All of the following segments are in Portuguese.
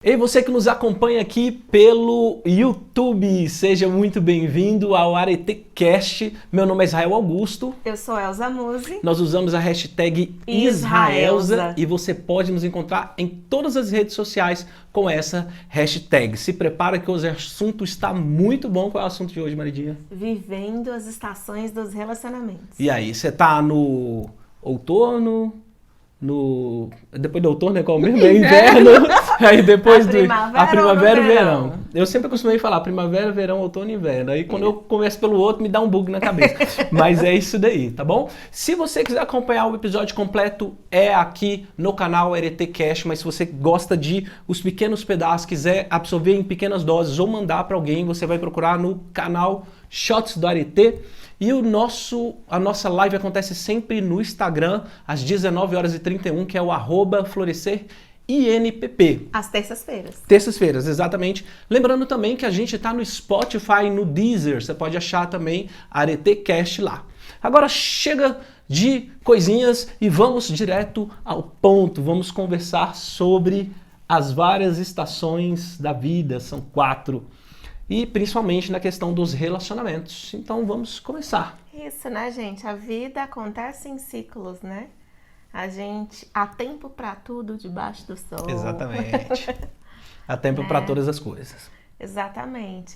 Ei, você que nos acompanha aqui pelo YouTube, seja muito bem-vindo ao AreteCast. Meu nome é Israel Augusto. Eu sou Elza Musi. Nós usamos a hashtag Israelza e você pode nos encontrar em todas as redes sociais com essa hashtag. Se prepara que hoje o assunto está muito bom. Qual é o assunto de hoje, Maridinha? Vivendo as estações dos relacionamentos. E aí, você tá no outono? Depois do outono é qual mesmo? É inverno. Aí depois a primavera e o verão. Eu sempre costumei falar primavera, verão, outono e inverno. Aí quando eu começo pelo outro me dá um bug na cabeça. Mas é isso daí, tá bom? Se você quiser acompanhar o episódio completo, é aqui no canal AreteCast. Mas se você gosta de os pequenos pedaços, quiser absorver em pequenas doses ou mandar para alguém, você vai procurar no canal Shots do Arete. E a nossa live acontece sempre no Instagram, às 19h31, que é o @florescerinpp. Às terças-feiras. Terças-feiras, exatamente. Lembrando também que a gente está no Spotify e no Deezer. Você pode achar também AreteCast lá. Agora chega de coisinhas e vamos direto ao ponto. Vamos conversar sobre as várias estações da vida, são 4. E principalmente na questão dos relacionamentos. Então vamos começar. Isso, né, gente? A vida acontece em ciclos, né? Há tempo para tudo debaixo do sol. Exatamente. Há tempo para todas as coisas. Exatamente.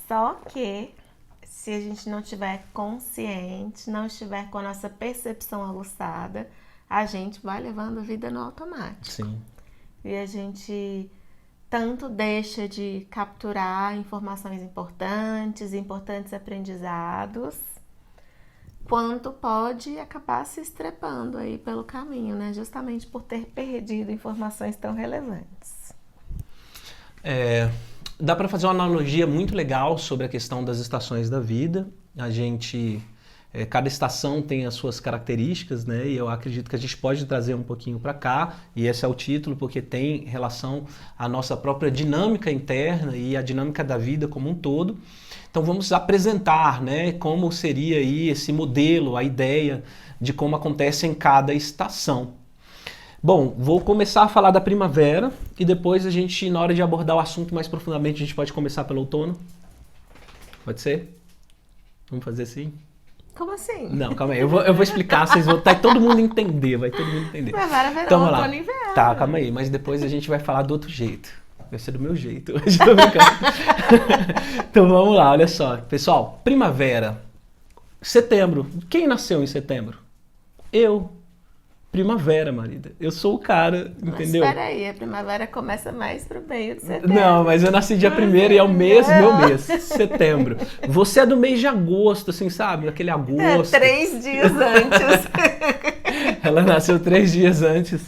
Só que se a gente não estiver consciente, não estiver com a nossa percepção aguçada, a gente vai levando a vida no automático. Sim. E a gente tanto deixa de capturar informações importantes aprendizados, quanto pode acabar se estrepando aí pelo caminho, né? Justamente por ter perdido informações tão relevantes. Dá para fazer uma analogia muito legal sobre a questão das estações da vida. Cada estação tem as suas características, né? E eu acredito que a gente pode trazer um pouquinho para cá, e esse é o título, porque tem relação à nossa própria dinâmica interna e a dinâmica da vida como um todo. Então vamos apresentar, né, como seria aí esse modelo, a ideia de como acontece em cada estação. Bom, vou começar a falar da primavera e depois a gente, na hora de abordar o assunto mais profundamente, a gente pode começar pelo outono. Pode ser? Vamos fazer assim? Como assim? Não, calma aí. Eu vou explicar, vocês vão todo mundo entender, vai todo mundo entender. Primavera, verão, então, outono e inverno. Tá, calma aí, mas depois a gente vai falar do outro jeito. Vai ser do meu jeito. Hoje tô brincando. Então vamos lá, olha só. Pessoal, primavera. Setembro. Quem nasceu em setembro? Eu. Primavera, marida. Eu sou o cara, entendeu? Mas espera aí, a primavera começa mais pro meio de setembro. Não, mas eu nasci dia 1º e é o mês, meu mês, setembro. Você é do mês de agosto, assim, sabe? Aquele agosto. 3 dias antes. Ela nasceu 3 dias antes.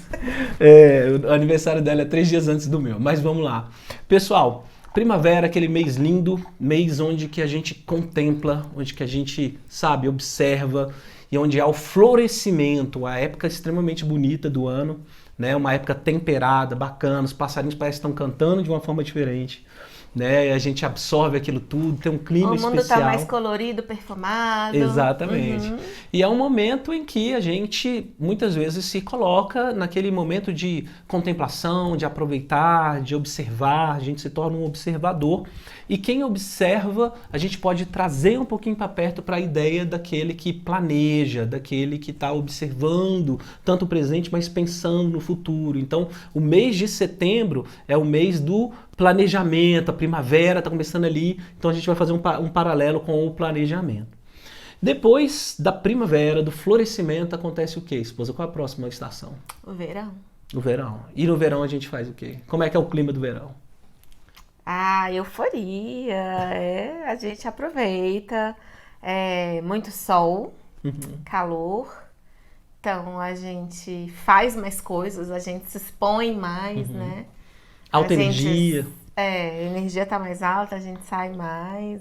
O aniversário dela é 3 dias antes do meu. Mas vamos lá. Pessoal, primavera, aquele mês lindo, mês onde que a gente contempla, onde que a gente, sabe, observa, e onde há o florescimento, a época extremamente bonita do ano, né? Uma época temperada, bacana, os passarinhos parecem que estão cantando de uma forma diferente, né? A gente absorve aquilo tudo, tem um clima especial. O mundo está mais colorido, perfumado. Exatamente. Uhum. E é um momento em que a gente muitas vezes se coloca naquele momento de contemplação, de aproveitar, de observar, a gente se torna um observador. E quem observa, a gente pode trazer um pouquinho para perto para a ideia daquele que planeja, daquele que está observando tanto o presente, mas pensando no futuro. Então, o mês de setembro é o mês do planejamento, a primavera está começando ali, então a gente vai fazer um paralelo com o planejamento. Depois da primavera, do florescimento, acontece o quê, esposa? Qual é a próxima estação? O verão. O verão. E no verão a gente faz o quê? Como é que é o clima do verão? Euforia, a gente aproveita, muito sol, calor, então a gente faz mais coisas, a gente se expõe mais, né? Alta energia. A energia tá mais alta, a gente sai mais,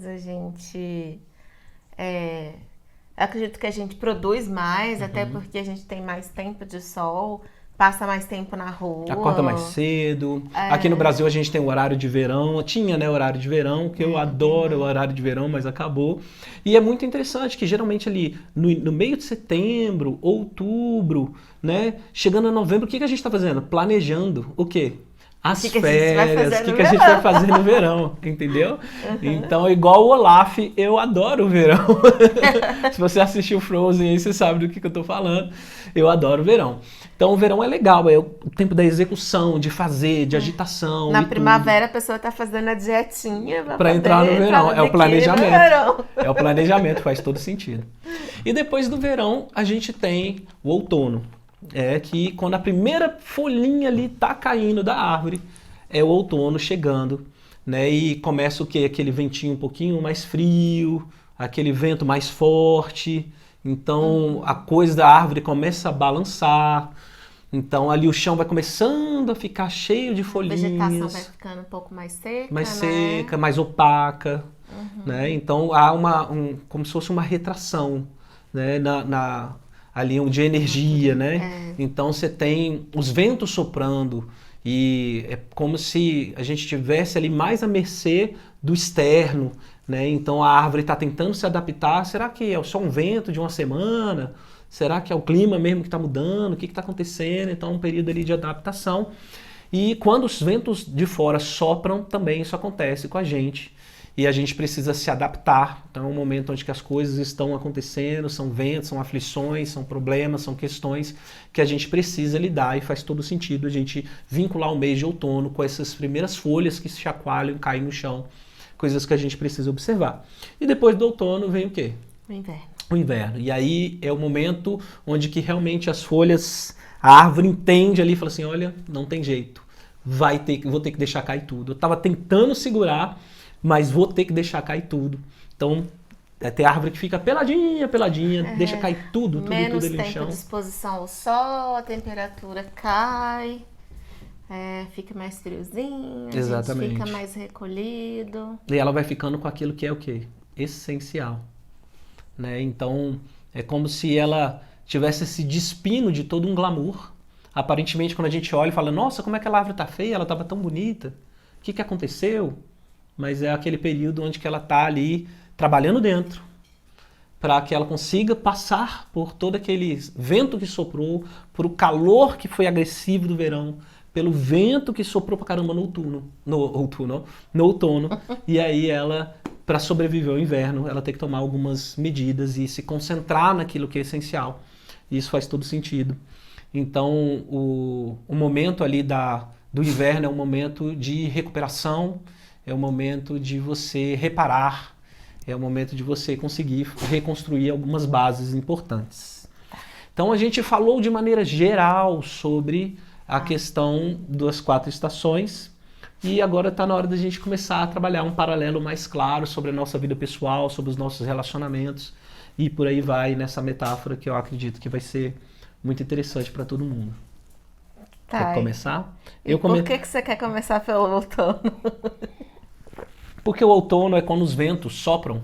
acredito que a gente produz mais, até porque a gente tem mais tempo de sol, passa mais tempo na rua. Acorda mais cedo. Aqui no Brasil a gente tem o horário de verão. Tinha, né, horário de verão, que eu adoro o horário de verão, mas acabou. E é muito interessante que geralmente ali no meio de setembro, outubro, né, chegando a novembro, o que a gente está fazendo? Planejando o quê? As que a gente vai férias, fazer o que no que a gente vai verão? fazer no verão, entendeu? Então, igual o Olaf, eu adoro o verão. Se você assistiu Frozen aí, você sabe do que eu tô falando. Eu adoro o verão. Então, o verão é legal, é o tempo da execução, de fazer, de agitação Na e tudo. primavera a pessoa tá fazendo a dietinha pra Para entrar no poder entrar verão, no é o biquíni no planejamento. verão. É o planejamento, faz todo sentido. E depois do verão, a gente tem o outono. É que quando a primeira folhinha ali tá caindo da árvore, é o outono chegando, né? E começa o quê? Aquele ventinho um pouquinho mais frio, aquele vento mais forte. Então a coisa da árvore começa a balançar. Então ali o chão vai começando a ficar cheio de A vegetação vai folhinhas, ficando um pouco mais seca, mais né? seca, mais opaca, né? Então há como se fosse uma retração, né? Ali de energia, né? É, Então você tem os ventos soprando e é como se a gente tivesse ali mais à mercê do externo, né? Então a árvore está tentando se adaptar. Será que é só um vento de uma semana? Será que é o clima mesmo que está mudando? O que está acontecendo? Então é um período ali de adaptação. E quando os ventos de fora sopram, também isso acontece com a gente. E a gente precisa se adaptar. Então é um momento onde que as coisas estão acontecendo, são ventos, são aflições, são problemas, são questões que a gente precisa lidar e faz todo sentido a gente vincular o mês de outono com essas primeiras folhas que se chacoalham e caem no chão, coisas que a gente precisa observar. E depois do outono vem o quê? o inverno. O inverno. E aí é o momento onde que realmente as folhas, a árvore entende ali e fala assim, olha, não tem jeito. Vou ter que deixar cair tudo. Eu estava tentando segurar, mas vou ter que deixar cair tudo. Então, tem árvore que fica peladinha, deixa cair tudo Menos ali no tempo chão. de exposição ao sol, a temperatura cai, fica mais friozinho, a Exatamente. gente fica mais recolhido. E ela vai ficando com aquilo que é o quê? Essencial. Né? Então, é como se ela tivesse se despindo de todo um glamour. Aparentemente, quando a gente olha e fala, nossa, como é que a árvore está feia, ela estava tão bonita. O que aconteceu? Mas é aquele período onde que ela está ali trabalhando dentro, para que ela consiga passar por todo aquele vento que soprou, por o calor que foi agressivo do verão, pelo vento que soprou pra caramba no outono, e aí ela, para sobreviver ao inverno, ela tem que tomar algumas medidas e se concentrar naquilo que é essencial. E isso faz todo sentido. Então, o momento ali do inverno é um momento de recuperação, é um momento de você reparar, é o momento de você conseguir reconstruir algumas bases importantes. Então a gente falou de maneira geral sobre a questão das 4 estações e agora está na hora da gente começar a trabalhar um paralelo mais claro sobre a nossa vida pessoal, sobre os nossos relacionamentos e por aí vai nessa metáfora que eu acredito que vai ser muito interessante para todo mundo. Tá. Quer começar? Por que você quer começar pelo outono? Porque o outono é quando os ventos sopram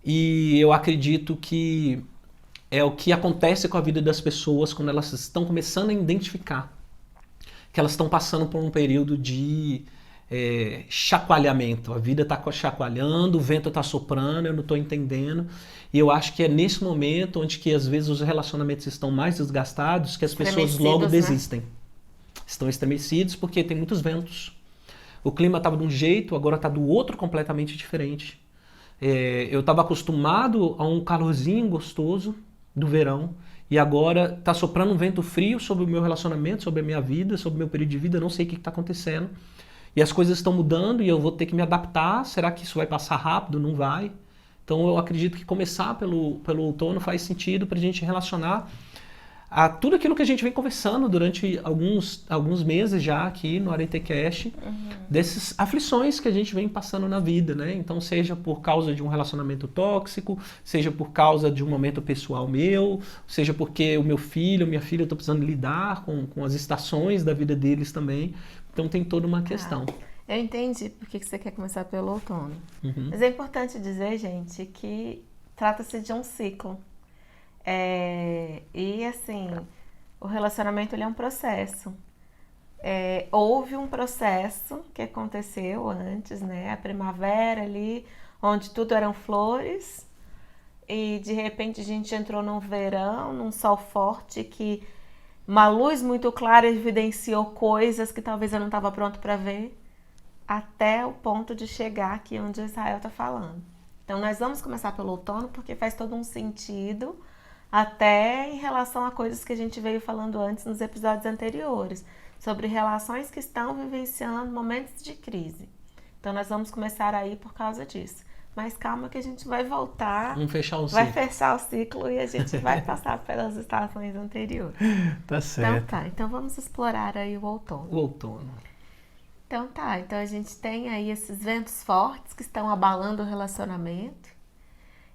e eu acredito que é o que acontece com a vida das pessoas quando elas estão começando a identificar que elas estão passando por um período de chacoalhamento. A vida está chacoalhando, o vento está soprando, eu não estou entendendo. E eu acho que é nesse momento onde que às vezes os relacionamentos estão mais desgastados que as pessoas logo desistem. Né? Estão estremecidos porque tem muitos ventos. O clima estava de um jeito, agora está do outro completamente diferente. Eu estava acostumado a um calorzinho gostoso do verão e agora está soprando um vento frio sobre o meu relacionamento, sobre a minha vida, sobre o meu período de vida, eu não sei o que está acontecendo. E as coisas estão mudando e eu vou ter que me adaptar. Será que isso vai passar rápido? Não vai. Então eu acredito que começar pelo outono faz sentido para a gente relacionar a tudo aquilo que a gente vem conversando durante alguns meses já aqui no AreteCast, dessas aflições que a gente vem passando na vida, né? Então, seja por causa de um relacionamento tóxico, seja por causa de um momento pessoal meu, seja porque o meu filho, minha filha, eu estou precisando lidar com as estações da vida deles também. Então, tem toda uma questão. Eu entendi por que você quer começar pelo outono. Mas é importante dizer, gente, que trata-se de um ciclo. E assim, o relacionamento ele é um processo. Houve um processo que aconteceu antes, né? A primavera ali, onde tudo eram flores, e de repente a gente entrou num verão, num sol forte que uma luz muito clara evidenciou coisas que talvez eu não estava pronto para ver, até o ponto de chegar aqui onde o Israel está falando. Então nós vamos começar pelo outono porque faz todo um sentido, até em relação a coisas que a gente veio falando antes nos episódios anteriores, sobre relações que estão vivenciando momentos de crise. Então nós vamos começar aí por causa disso. Mas calma que a gente vai voltar, Vamos fechar o vai ciclo. fechar o ciclo e a gente vai passar pelas estações anteriores. Tá certo. Então vamos explorar aí o outono. O outono. Então a gente tem aí esses ventos fortes que estão abalando o relacionamento.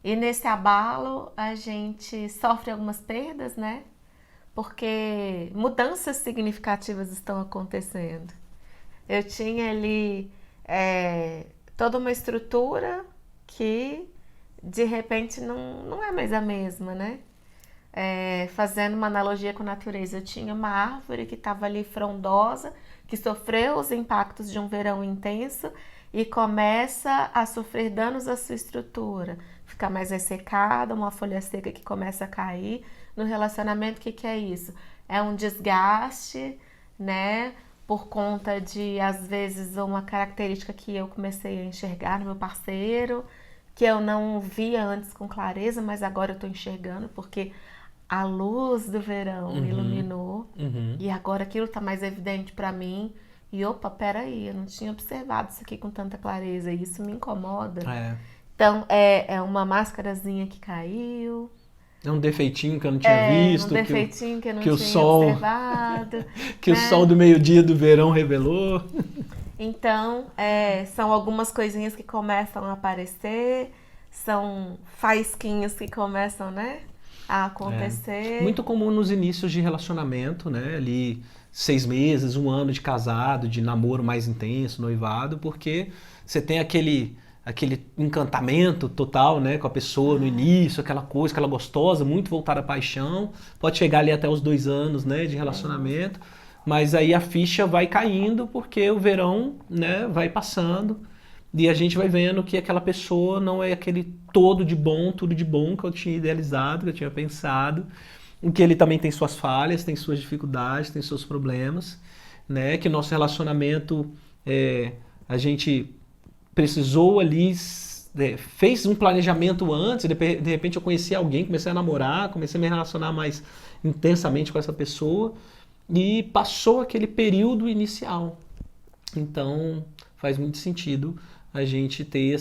E nesse abalo a gente sofre algumas perdas, né? Porque mudanças significativas estão acontecendo. Eu tinha ali toda uma estrutura que de repente não é mais a mesma, né? Fazendo uma analogia com a natureza, eu tinha uma árvore que estava ali frondosa, que sofreu os impactos de um verão intenso e começa a sofrer danos à sua estrutura, ficar mais ressecada, uma folha seca que começa a cair. No relacionamento, o que é isso? É um desgaste, né? Por conta de, às vezes, uma característica que eu comecei a enxergar no meu parceiro, que eu não via antes com clareza, mas agora eu estou enxergando, porque a luz do verão iluminou, e agora aquilo está mais evidente para mim. E opa, peraí, eu não tinha observado isso aqui com tanta clareza, e isso me incomoda. Então, é uma máscarazinha que caiu. É um defeitinho que eu não tinha visto. Um defeitinho que eu não que tinha observado. Que o sol do meio-dia do verão revelou. Então, são algumas coisinhas que começam a aparecer, são faísquinhos que começam, né, a acontecer. Muito comum nos inícios de relacionamento, né, ali 6 meses, 1 ano de casado, de namoro mais intenso, noivado, porque você tem aquele encantamento total, né, com a pessoa no início, aquela coisa, aquela gostosa, muito voltada à paixão, pode chegar ali até os 2 anos, né, de relacionamento, mas aí a ficha vai caindo porque o verão, né, vai passando e a gente vai vendo que aquela pessoa não é aquele todo de bom, tudo de bom que eu tinha idealizado, que eu tinha pensado, que ele também tem suas falhas, tem suas dificuldades, tem seus problemas, né, que nosso relacionamento, a gente precisou ali, fez um planejamento antes, de repente eu conheci alguém, comecei a namorar, comecei a me relacionar mais intensamente com essa pessoa e passou aquele período inicial. Então faz muito sentido a gente ter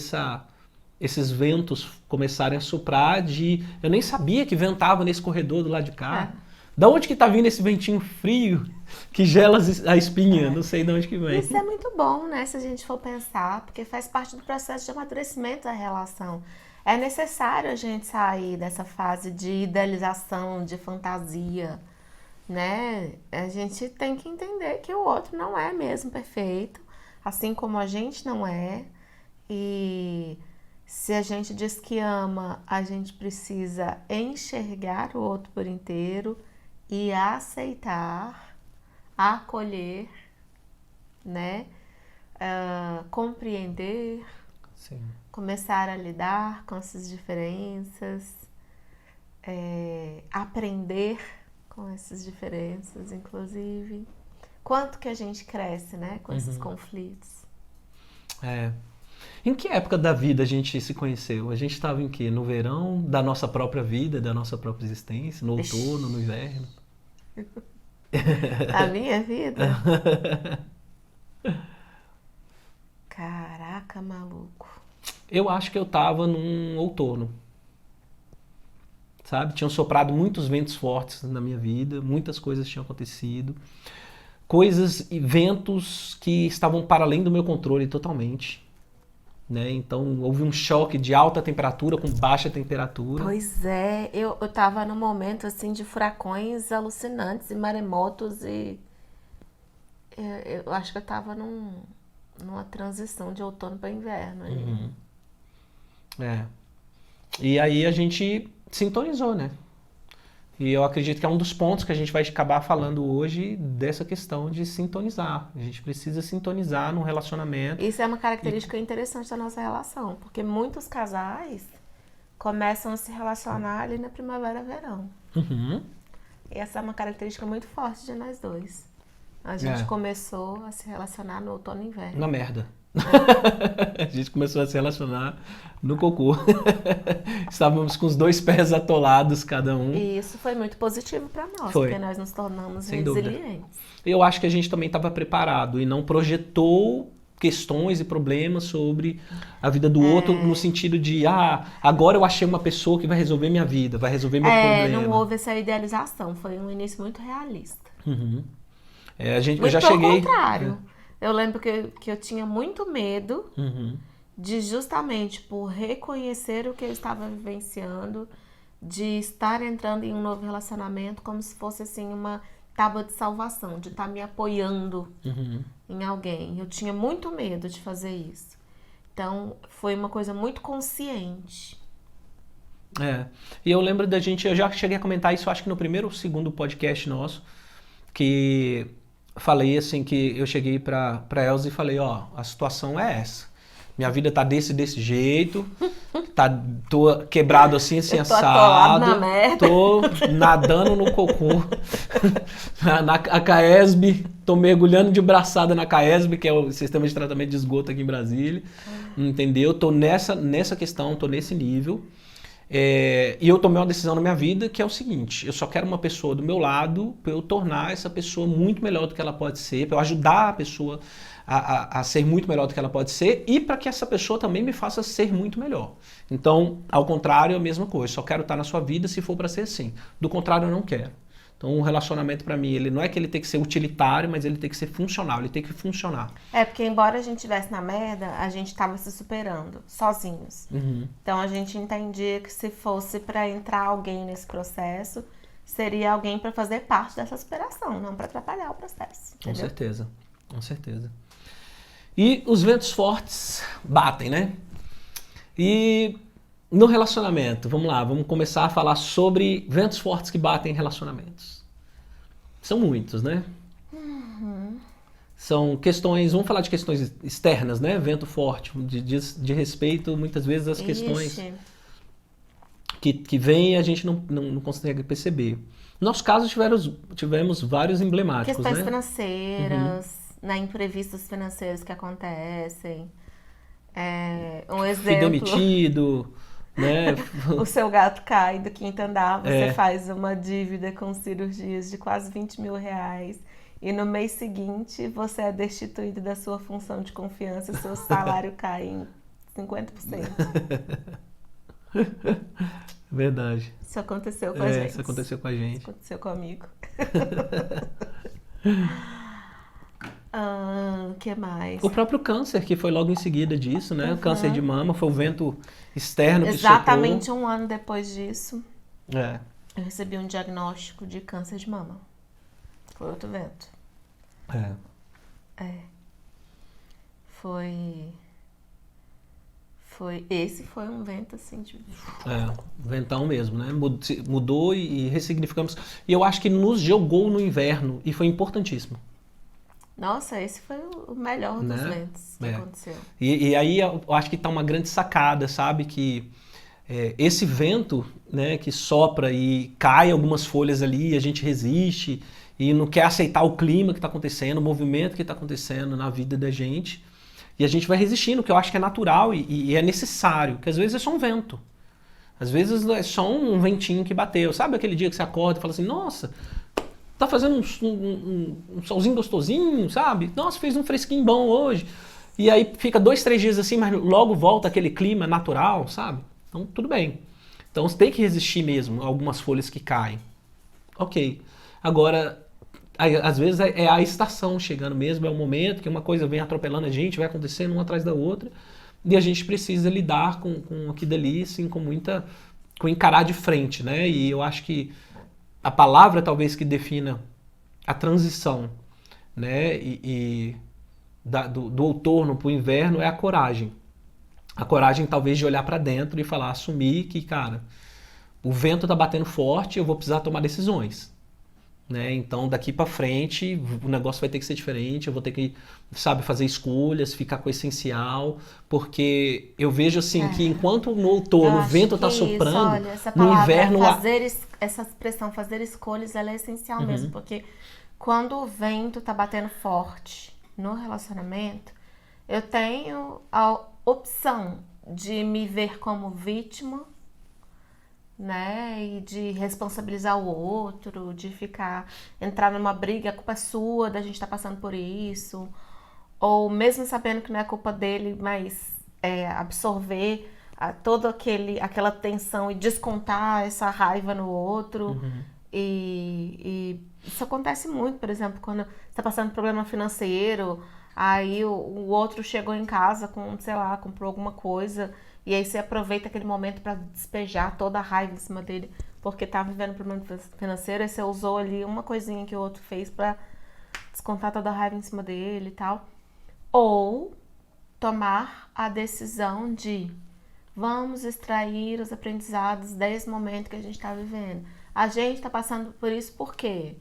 esses ventos começarem a soprar eu nem sabia que ventava nesse corredor do lado de cá. Da onde que tá vindo esse ventinho frio que gela a espinha? Não sei de onde que vem. Isso é muito bom, né? Se a gente for pensar, porque faz parte do processo de amadurecimento da relação. É necessário a gente sair dessa fase de idealização, de fantasia, né? A gente tem que entender que o outro não é mesmo perfeito, assim como a gente não é. E se a gente diz que ama, a gente precisa enxergar o outro por inteiro e aceitar, acolher, né? Compreender, Sim. Começar a lidar com essas diferenças, aprender com essas diferenças, inclusive. Quanto que a gente cresce, né, com esses conflitos. Em que época da vida a gente se conheceu? A gente estava em quê? No verão da nossa própria vida, da nossa própria existência? No outono, no inverno? A minha vida? Caraca, maluco. Eu acho que eu estava num outono. Sabe? Tinham soprado muitos ventos fortes na minha vida, muitas coisas tinham acontecido. Coisas e ventos que estavam para além do meu controle totalmente. Né? Então houve um choque de alta temperatura com baixa temperatura. Pois é, eu tava num momento assim de furacões alucinantes e maremotos e eu acho que eu tava numa transição de outono para inverno. E aí a gente sintonizou, né? E eu acredito que é um dos pontos que a gente vai acabar falando hoje dessa questão de sintonizar. A gente precisa sintonizar num relacionamento. Isso é uma característica interessante da nossa relação, porque muitos casais começam a se relacionar ali na primavera, verão. essa é uma característica muito forte de nós dois. A gente começou a se relacionar no outono e inverno. Na merda. A gente começou a se relacionar no cocô. Estávamos com os 2 pés atolados cada um. E isso foi muito positivo para nós, Foi. porque nós nos tornamos Sem resilientes. dúvida. Eu acho que a gente também estava preparado e não projetou questões e problemas sobre a vida do outro no sentido de, agora eu achei uma pessoa que vai resolver minha vida, vai resolver meu problema. Não houve essa idealização, foi um início muito realista. Uhum. Eu Muito já pelo cheguei... contrário. Eu lembro que eu tinha muito medo de, justamente por reconhecer o que eu estava vivenciando, de estar entrando em um novo relacionamento como se fosse assim uma tábua de salvação, de estar me apoiando em alguém. Eu tinha muito medo de fazer isso. Então, foi uma coisa muito consciente. E eu lembro da gente, eu já cheguei a comentar isso, acho que no primeiro ou segundo podcast nosso, que falei assim, que eu cheguei pra Elza e falei, a situação é essa. Minha vida tá desse jeito, tô quebrado assim, assado, na merda. tô nadando no cocô, na CAESB, tô mergulhando de braçada na CAESB, que é o sistema de tratamento de esgoto aqui em Brasília, entendeu? Tô nessa questão, tô nesse nível. E eu tomei uma decisão na minha vida que é o seguinte, eu só quero uma pessoa do meu lado para eu tornar essa pessoa muito melhor do que ela pode ser, para eu ajudar a pessoa a ser muito melhor do que ela pode ser e para que essa pessoa também me faça ser muito melhor. Então, ao contrário, é a mesma coisa, só quero estar na sua vida se for para ser assim. Do contrário, eu não quero. Então, um relacionamento para mim, ele não é que ele tem que ser utilitário, mas ele tem que ser funcional, ele tem que funcionar. Porque embora a gente estivesse na merda, a gente estava se superando, sozinhos. Então, a gente entendia que se fosse para entrar alguém nesse processo, seria alguém para fazer parte dessa superação, não para atrapalhar o processo. Entendeu? Com certeza. E os ventos fortes batem, né? E no relacionamento, vamos lá, vamos começar a falar sobre ventos fortes que batem em relacionamentos. São muitos, né? São questões, vamos falar de questões externas, né? Vento forte, de respeito, muitas vezes, às questões que vêm e a gente não consegue perceber. No nosso caso, tivemos vários emblemáticos, questões né? financeiras, imprevistos financeiros que acontecem. Um exemplo... Fui demitido... Né? O seu gato cai do quinto andar, você faz uma dívida com cirurgias de quase 20 mil reais e no mês seguinte você é destituído da sua função de confiança e seu salário cai em 50%. Verdade. Isso aconteceu com a gente. Isso aconteceu com a gente. Isso aconteceu comigo. O que mais? O próprio câncer, que foi logo em seguida disso, né? O câncer de mama foi o vento externo que Exatamente soprou. um ano depois disso, eu recebi um diagnóstico de câncer de mama. Foi outro vento. Esse foi um vento assim de... Ventão mesmo, né? Mudou e ressignificamos. E eu acho que nos jogou no inverno e foi importantíssimo. Nossa, esse foi o melhor dos ventos que aconteceu. E aí eu acho que tá uma grande sacada, sabe? Que esse vento, né, que sopra e cai algumas folhas ali, a gente resiste e não quer aceitar o clima que está acontecendo, o movimento que está acontecendo na vida da gente. E a gente vai resistindo, que eu acho que é natural e é necessário, que às vezes é só um vento. Às vezes é só um ventinho que bateu. Sabe aquele dia que você acorda e fala assim, nossa... Tá fazendo um solzinho gostosinho, sabe? Nossa, fez um fresquinho bom hoje. E aí fica 2, 3 dias assim, mas logo volta aquele clima natural, sabe? Então, tudo bem. Então, você tem que resistir mesmo a algumas folhas que caem. Ok. Agora, às vezes é a estação chegando mesmo, é o momento que uma coisa vem atropelando a gente, vai acontecendo uma atrás da outra, e a gente precisa lidar com aquilo dali, assim, com encarar de frente, né? E eu acho que a palavra talvez que defina a transição, né, do outono para o inverno é a coragem. A coragem talvez de olhar para dentro e falar, assumir que, cara, o vento está batendo forte, eu vou precisar tomar decisões. né? Então, daqui para frente, o negócio vai ter que ser diferente, eu vou ter que, sabe, fazer escolhas, ficar com o essencial, porque eu vejo assim que enquanto no Eu outono o acho vento que tá isso, soprando, olha, essa no palavra inverno essa expressão fazer escolhas, ela é essencial mesmo, porque quando o vento tá batendo forte no relacionamento, eu tenho a opção de me ver como vítima, né? E de responsabilizar o outro, de entrar numa briga, a culpa é sua, da gente tá passando por isso. Ou mesmo sabendo que não é culpa dele, mas absorver toda aquela tensão e descontar essa raiva no outro. E isso acontece muito, por exemplo, quando você está passando por problema financeiro, aí o outro chegou em casa com, sei lá, comprou alguma coisa, e aí você aproveita aquele momento para despejar toda a raiva em cima dele, porque tá vivendo problema financeiro, e você usou ali uma coisinha que o outro fez para descontar toda a raiva em cima dele e tal. Ou tomar a decisão de vamos extrair os aprendizados desse momento que a gente está vivendo. A gente está passando por isso por quê?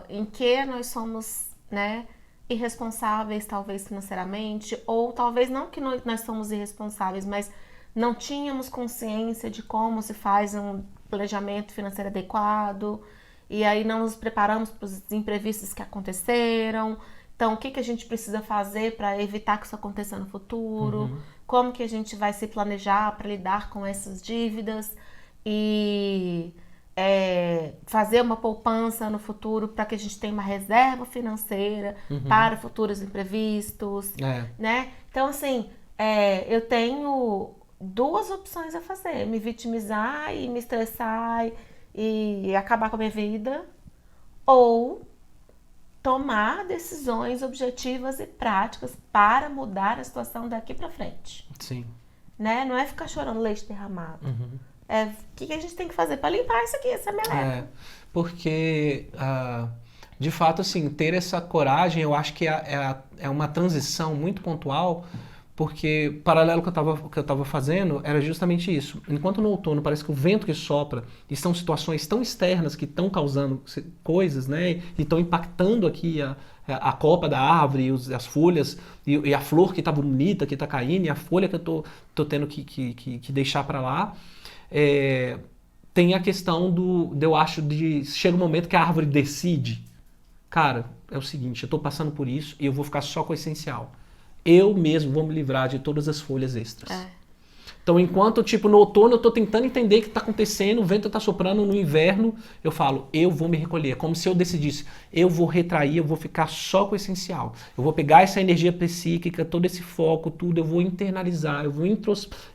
Em que nós somos, né, irresponsáveis, talvez financeiramente, ou talvez não que nós somos irresponsáveis, mas não tínhamos consciência de como se faz um planejamento financeiro adequado, e aí não nos preparamos para os imprevistos que aconteceram. Então, o que a gente precisa fazer para evitar que isso aconteça no futuro? Como que a gente vai se planejar para lidar com essas dívidas? E fazer uma poupança no futuro para que a gente tenha uma reserva financeira para futuros imprevistos, né? Então, assim, eu tenho duas opções a fazer: me vitimizar e me estressar e acabar com a minha vida, ou tomar decisões objetivas e práticas para mudar a situação daqui para frente. Sim. Né? Não é ficar chorando leite derramado. O que a gente tem que fazer para limpar isso aqui, essa meleca? Porque, de fato, assim, ter essa coragem, eu acho que é uma transição muito pontual, porque paralelo que eu estava fazendo era justamente isso. Enquanto no outono parece que o vento que sopra e são situações tão externas que estão causando coisas, né, e estão impactando aqui a copa da árvore, as folhas e a flor que está bonita, que está caindo, e a folha que eu tô tendo que deixar para lá. Tem a questão chega um momento que a árvore decide, cara, é o seguinte, eu estou passando por isso e eu vou ficar só com o essencial. Eu mesmo vou me livrar de todas as folhas extras. Então, enquanto, no outono eu estou tentando entender o que está acontecendo, o vento está soprando, no inverno eu falo, eu vou me recolher. É como se eu decidisse, eu vou retrair, eu vou ficar só com o essencial. Eu vou pegar essa energia psíquica, todo esse foco, tudo, eu vou internalizar, eu vou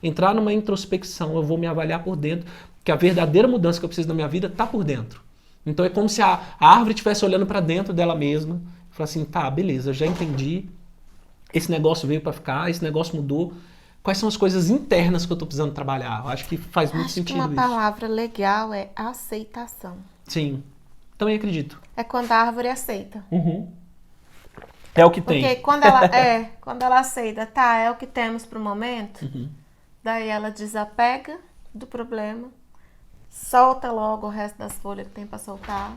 entrar numa introspecção, eu vou me avaliar por dentro, que a verdadeira mudança que eu preciso na minha vida está por dentro. Então, é como se a árvore estivesse olhando para dentro dela mesma, e falar assim, tá, beleza, já entendi, esse negócio veio para ficar, esse negócio mudou. Quais são as coisas internas que eu estou precisando trabalhar? Eu acho que faz muito sentido Uma isso. palavra legal é aceitação. Sim, também acredito. É quando a árvore aceita. É o que tem. Porque quando ela aceita, tá, é o que temos pro momento, daí ela desapega do problema, solta logo o resto das folhas que tem para soltar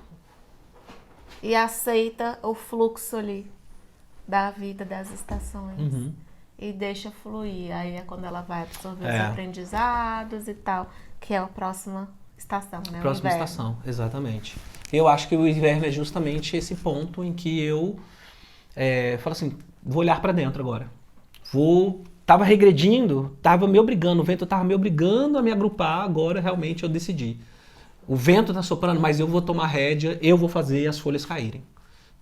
e aceita o fluxo ali da vida, das estações. E deixa fluir. Aí é quando ela vai absorver os aprendizados e tal, que é a próxima estação, né? Próxima estação, exatamente. Eu acho que o inverno é justamente esse ponto em que eu falo assim, vou olhar para dentro agora. Tava regredindo, tava me obrigando, o vento tava me obrigando a me agrupar, agora realmente eu decidi. O vento tá soprando, mas eu vou tomar rédea, eu vou fazer as folhas caírem.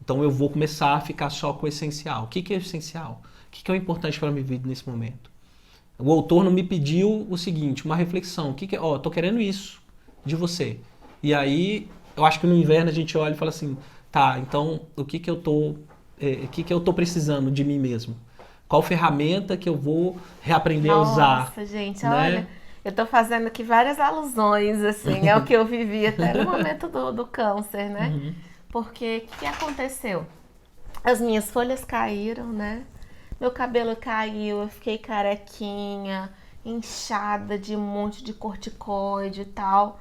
Então eu vou começar a ficar só com o essencial. O que é o essencial? O que é o importante para a minha vida nesse momento? O outono me pediu o seguinte, uma reflexão. Tô querendo isso de você. E aí, eu acho que no inverno a gente olha e fala assim, tá, então o que eu tô precisando de mim mesmo? Qual ferramenta que eu vou reaprender a usar? Nossa, gente, né? olha, eu tô fazendo aqui várias alusões, assim, é o que eu vivi até no momento do câncer, né? Porque o que aconteceu? As minhas folhas caíram, né? Meu cabelo caiu, eu fiquei carequinha, inchada de um monte de corticoide e tal.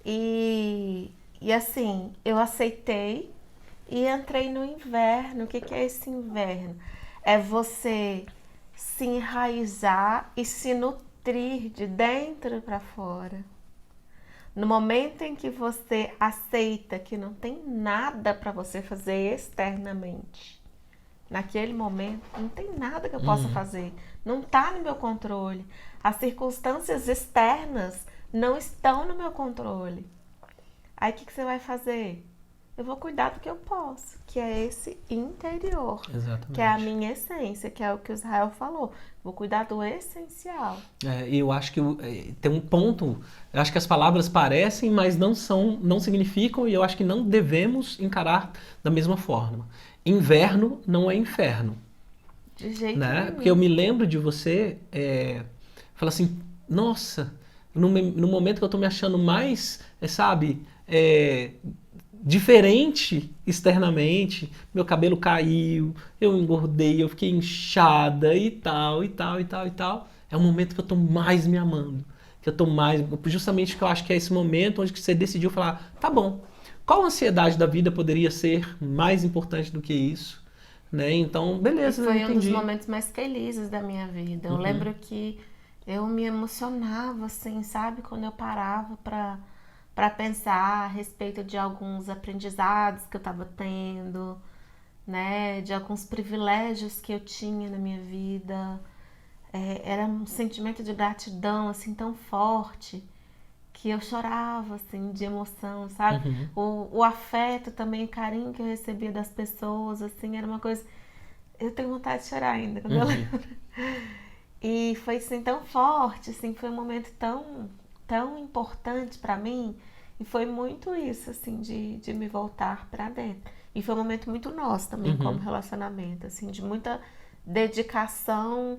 E E assim, eu aceitei e entrei no inverno. O que que é esse inverno? É você se enraizar e se nutrir de dentro para fora. No momento em que você aceita que não tem nada para você fazer externamente, naquele momento, não tem nada que eu possa fazer, não está no meu controle. As circunstâncias externas não estão no meu controle. Aí o que você vai fazer? Eu vou cuidar do que eu posso, que é esse interior, que é a Exatamente. minha essência, que é o que o Israel falou. Vou cuidar do essencial. E eu acho que tem um ponto, eu acho que as palavras parecem, mas não são, não significam, e eu acho que não devemos encarar da mesma forma. Inverno não é inferno, De jeito né? Porque eu nenhum. me lembro de você falar assim, nossa, no momento que eu tô me achando mais, sabe, diferente externamente, meu cabelo caiu, eu engordei, eu fiquei inchada e tal, e tal, e tal, e tal. É o momento que eu tô mais me amando, que eu tô mais, justamente que eu acho que é esse momento onde você decidiu falar, tá bom, qual ansiedade da vida poderia ser mais importante do que isso, né? Então, E beleza, eu foi um dos entendi. momentos mais felizes da minha vida. Eu Uhum, lembro que eu me emocionava, assim, sabe? Quando eu parava para pensar a respeito de alguns aprendizados que eu estava tendo, né? De alguns privilégios que eu tinha na minha vida. Era um sentimento de gratidão, assim, tão forte que eu chorava, assim, de emoção, sabe? uhum, O afeto também, o carinho que eu recebia das pessoas, assim, era uma coisa. Eu tenho vontade de chorar ainda quando eu uhum, lembro. E foi assim tão forte, assim, foi um momento tão importante para mim. E foi muito isso, assim, de me voltar para dentro. E foi um momento muito nosso também, como uhum. relacionamento, assim, de muita dedicação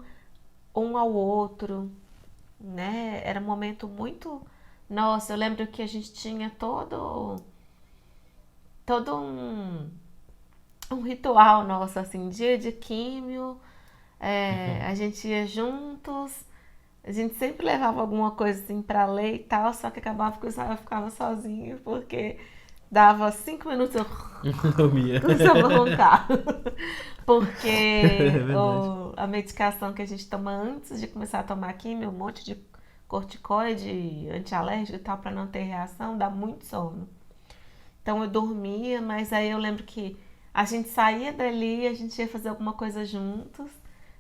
um ao outro, né? Era um momento muito. Nossa, eu lembro que a gente tinha todo um ritual nosso, assim, dia de químio, a gente ia juntos, a gente sempre levava alguma coisa assim pra ler e tal, só que acabava que o Israel ficava sozinho, porque dava 5 minutos eu Eu Mia. começava a roncar. É Porque verdade. a medicação que a gente toma antes de começar a tomar químio, um monte de corticoide, antialérgico e tal, pra não ter reação, dá muito sono. Então eu dormia, mas aí eu lembro que a gente saía dali, a gente ia fazer alguma coisa juntos.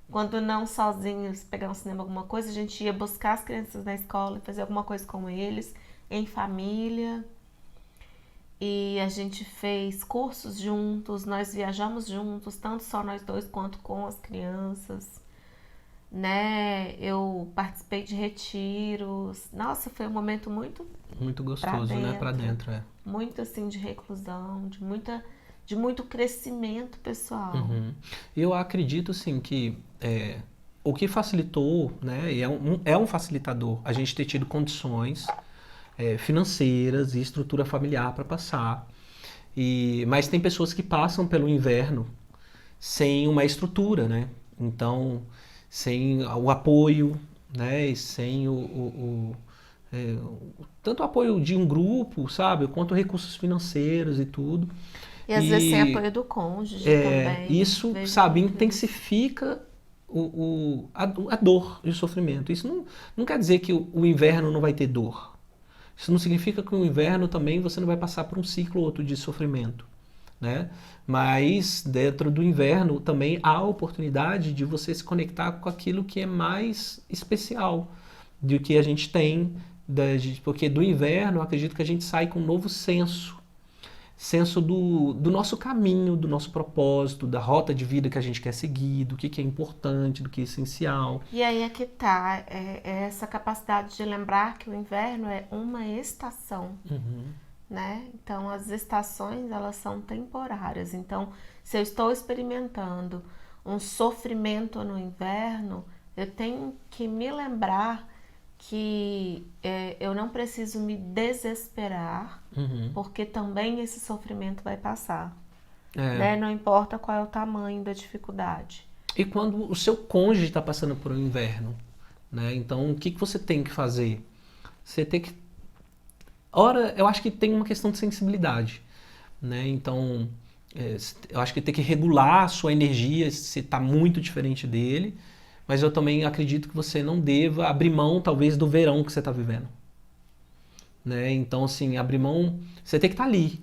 Quando não sozinhos, pegar um cinema, alguma coisa, a gente ia buscar as crianças na escola e fazer alguma coisa com eles, em família. E a gente fez cursos juntos, nós viajamos juntos, tanto só nós dois quanto com as crianças, né? Eu participei de retiros. Nossa, foi um momento muito Muito pra gostoso, né? Pra dentro, dentro, é. muito assim de reclusão, de muito crescimento pessoal. Uhum. Eu acredito, sim, que o que facilitou, né? E é um facilitador a gente ter tido condições financeiras e estrutura familiar para passar. Mas tem pessoas que passam pelo inverno sem uma estrutura, né? Então, sem o apoio, né? E sem tanto o apoio de um grupo, sabe? Quanto recursos financeiros e tudo. E às vezes sem E apoio do cônjuge também, isso, vejo sabe, muito isso. intensifica a dor e o sofrimento. Isso não quer dizer que o inverno não vai ter dor. Isso não significa que o inverno também você não vai passar por um ciclo ou outro de sofrimento, né? Mas dentro do inverno também há a oportunidade de você se conectar com aquilo que é mais especial do que a gente tem, porque do inverno eu acredito que a gente sai com um novo senso do nosso caminho, do nosso propósito, da rota de vida que a gente quer seguir, do que é importante, do que é essencial. E aí é que tá, é essa capacidade de lembrar que o inverno é uma estação, Uhum, né? Então as estações elas são temporárias. Então, se eu estou experimentando um sofrimento no inverno, eu tenho que me lembrar que eu não preciso me desesperar, uhum. porque também esse sofrimento vai passar, É. né? Não importa qual é o tamanho da dificuldade. E quando o seu cônjuge está passando por um inverno, né? Então, o que você tem que fazer? Você tem que Ora, eu acho que tem uma questão de sensibilidade, né? Então, eu acho que tem que regular a sua energia se está muito diferente dele, mas eu também acredito que você não deva abrir mão, talvez, do verão que você está vivendo, né? Então, assim, abrir mão, você tem que estar ali,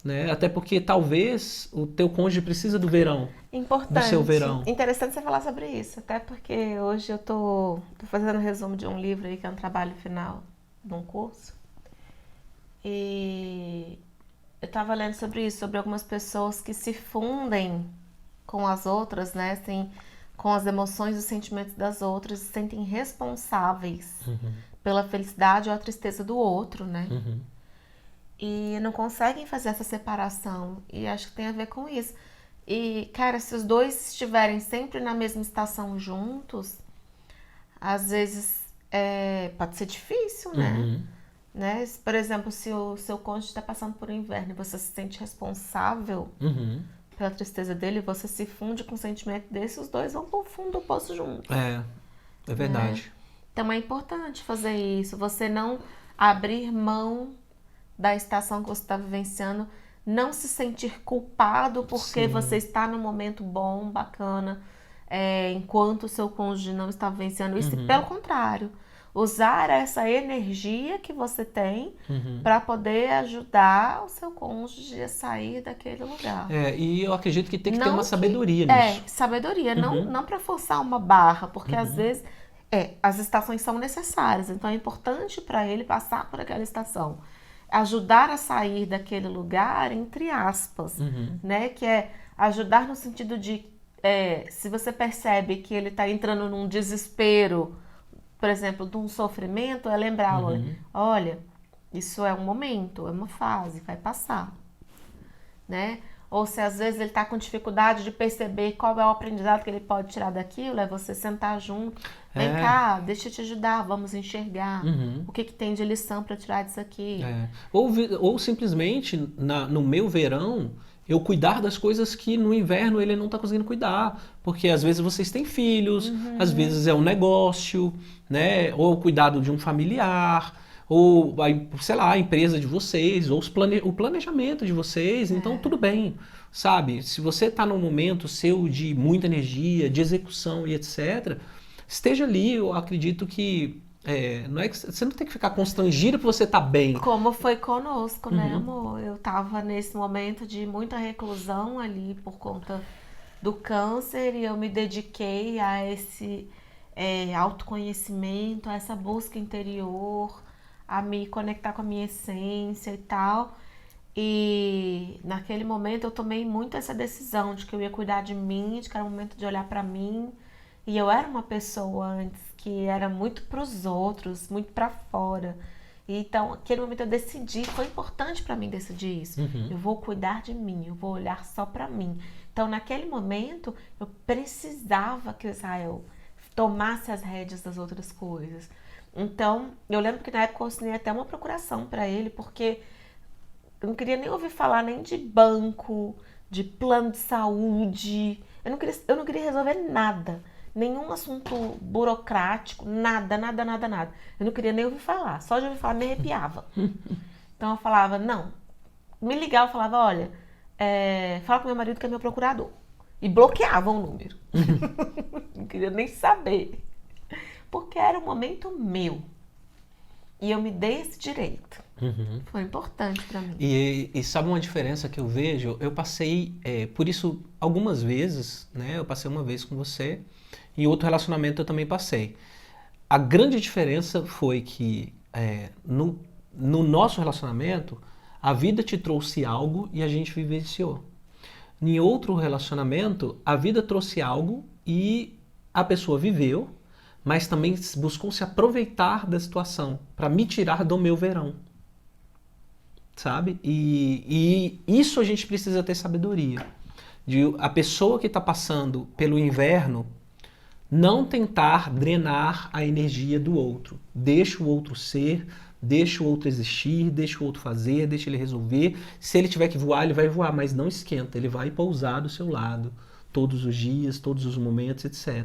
né? Até porque talvez o teu cônjuge precisa do verão, do seu Importante. verão. Interessante você falar sobre isso, até porque hoje eu tô fazendo um resumo de um livro aí que é um trabalho final de um curso. E eu tava lendo sobre isso, sobre algumas pessoas que se fundem com as outras, né? Assim, com as emoções e os sentimentos das outras e se sentem responsáveis pela felicidade ou a tristeza do outro, né? Uhum. E não conseguem fazer essa separação. E acho que tem a ver com isso. E, cara, se os dois estiverem sempre na mesma estação juntos, às vezes pode ser difícil, né? Uhum. Né? Por exemplo, se o seu cônjuge está passando por um inverno e você se sente responsável Uhum. pela tristeza dele, você se funde com o sentimento desse, os dois vão pro fundo do poço juntos. É verdade. Então é importante fazer isso, você não abrir mão da estação que você está vivenciando, não se sentir culpado porque Sim. você está num momento bom, bacana, enquanto o seu cônjuge não está vivenciando isso, e pelo contrário, usar essa energia que você tem para poder ajudar o seu cônjuge a sair daquele lugar. E eu acredito que tem que ter Não uma que- sabedoria nisso. Sabedoria, não para forçar uma barra, porque às vezes as estações são necessárias, então é importante para ele passar por aquela estação. Ajudar a sair daquele lugar, entre aspas, né? Que é ajudar no sentido de, se você percebe que ele está entrando num desespero, por exemplo, de um sofrimento, é lembrá-lo, olha, isso é um momento, é uma fase, vai passar, né? Ou se às vezes ele está com dificuldade de perceber qual é o aprendizado que ele pode tirar daquilo, é você sentar junto, vem cá, deixa eu te ajudar, vamos enxergar o que tem de lição para tirar disso aqui. Ou simplesmente, no meu verão, eu cuidar das coisas que no inverno ele não está conseguindo cuidar. Porque às vezes vocês têm filhos, às vezes é um negócio, né? Ou o cuidado de um familiar, ou, sei lá, a empresa de vocês, ou o planejamento de vocês. Então, tudo bem, sabe? Se você está num momento seu de muita energia, de execução e etc., esteja ali. Eu acredito que não é que você não tem que ficar constrangido por você estar bem. Como foi conosco, né, amor? Eu tava nesse momento de muita reclusão ali por conta do câncer e eu me dediquei a esse autoconhecimento, a essa busca interior, a me conectar com a minha essência e tal. E naquele momento eu tomei muito essa decisão de que eu ia cuidar de mim, de que era o momento de olhar pra mim. E eu era uma pessoa antes que era muito pros outros, muito pra fora. Então, naquele momento eu decidi, foi importante pra mim decidir isso. Eu vou cuidar de mim, eu vou olhar só pra mim. Então, naquele momento, eu precisava que o Israel tomasse as rédeas das outras coisas. Então, eu lembro que na época eu assinei até uma procuração pra ele, porque eu não queria nem ouvir falar nem de banco, de plano de saúde. Eu não queria resolver nada. Nenhum assunto burocrático, nada. Eu não queria nem ouvir falar. Só de ouvir falar me arrepiava. Então eu falava, não. Me ligava, eu falava, olha, fala com meu marido que é meu procurador. E bloqueava o número. Não queria nem saber. Porque era um momento meu. E eu me dei esse direito. Foi importante pra mim. E sabe uma diferença que eu vejo? Eu passei por isso algumas vezes, né? Eu passei uma vez com você. Em outro relacionamento eu também passei. A grande diferença foi que no nosso relacionamento, a vida te trouxe algo e a gente vivenciou. Em outro relacionamento, a vida trouxe algo e a pessoa viveu, mas também buscou se aproveitar da situação para me tirar do meu verão. Sabe? E isso a gente precisa ter sabedoria. De a pessoa que está passando pelo inverno não tentar drenar a energia do outro. Deixa o outro ser, deixa o outro existir, deixa o outro fazer, deixa ele resolver. Se ele tiver que voar, ele vai voar, mas não esquenta, ele vai pousar do seu lado. todos os dias, todos os momentos, etc.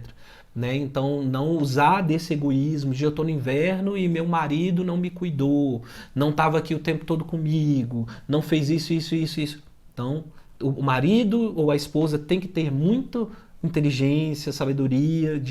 Né? Então, não usar desse egoísmo de eu estou no inverno e meu marido não me cuidou, não estava aqui o tempo todo comigo, não fez isso, isso, isso, isso. Então, o marido ou a esposa tem que ter muita inteligência, sabedoria,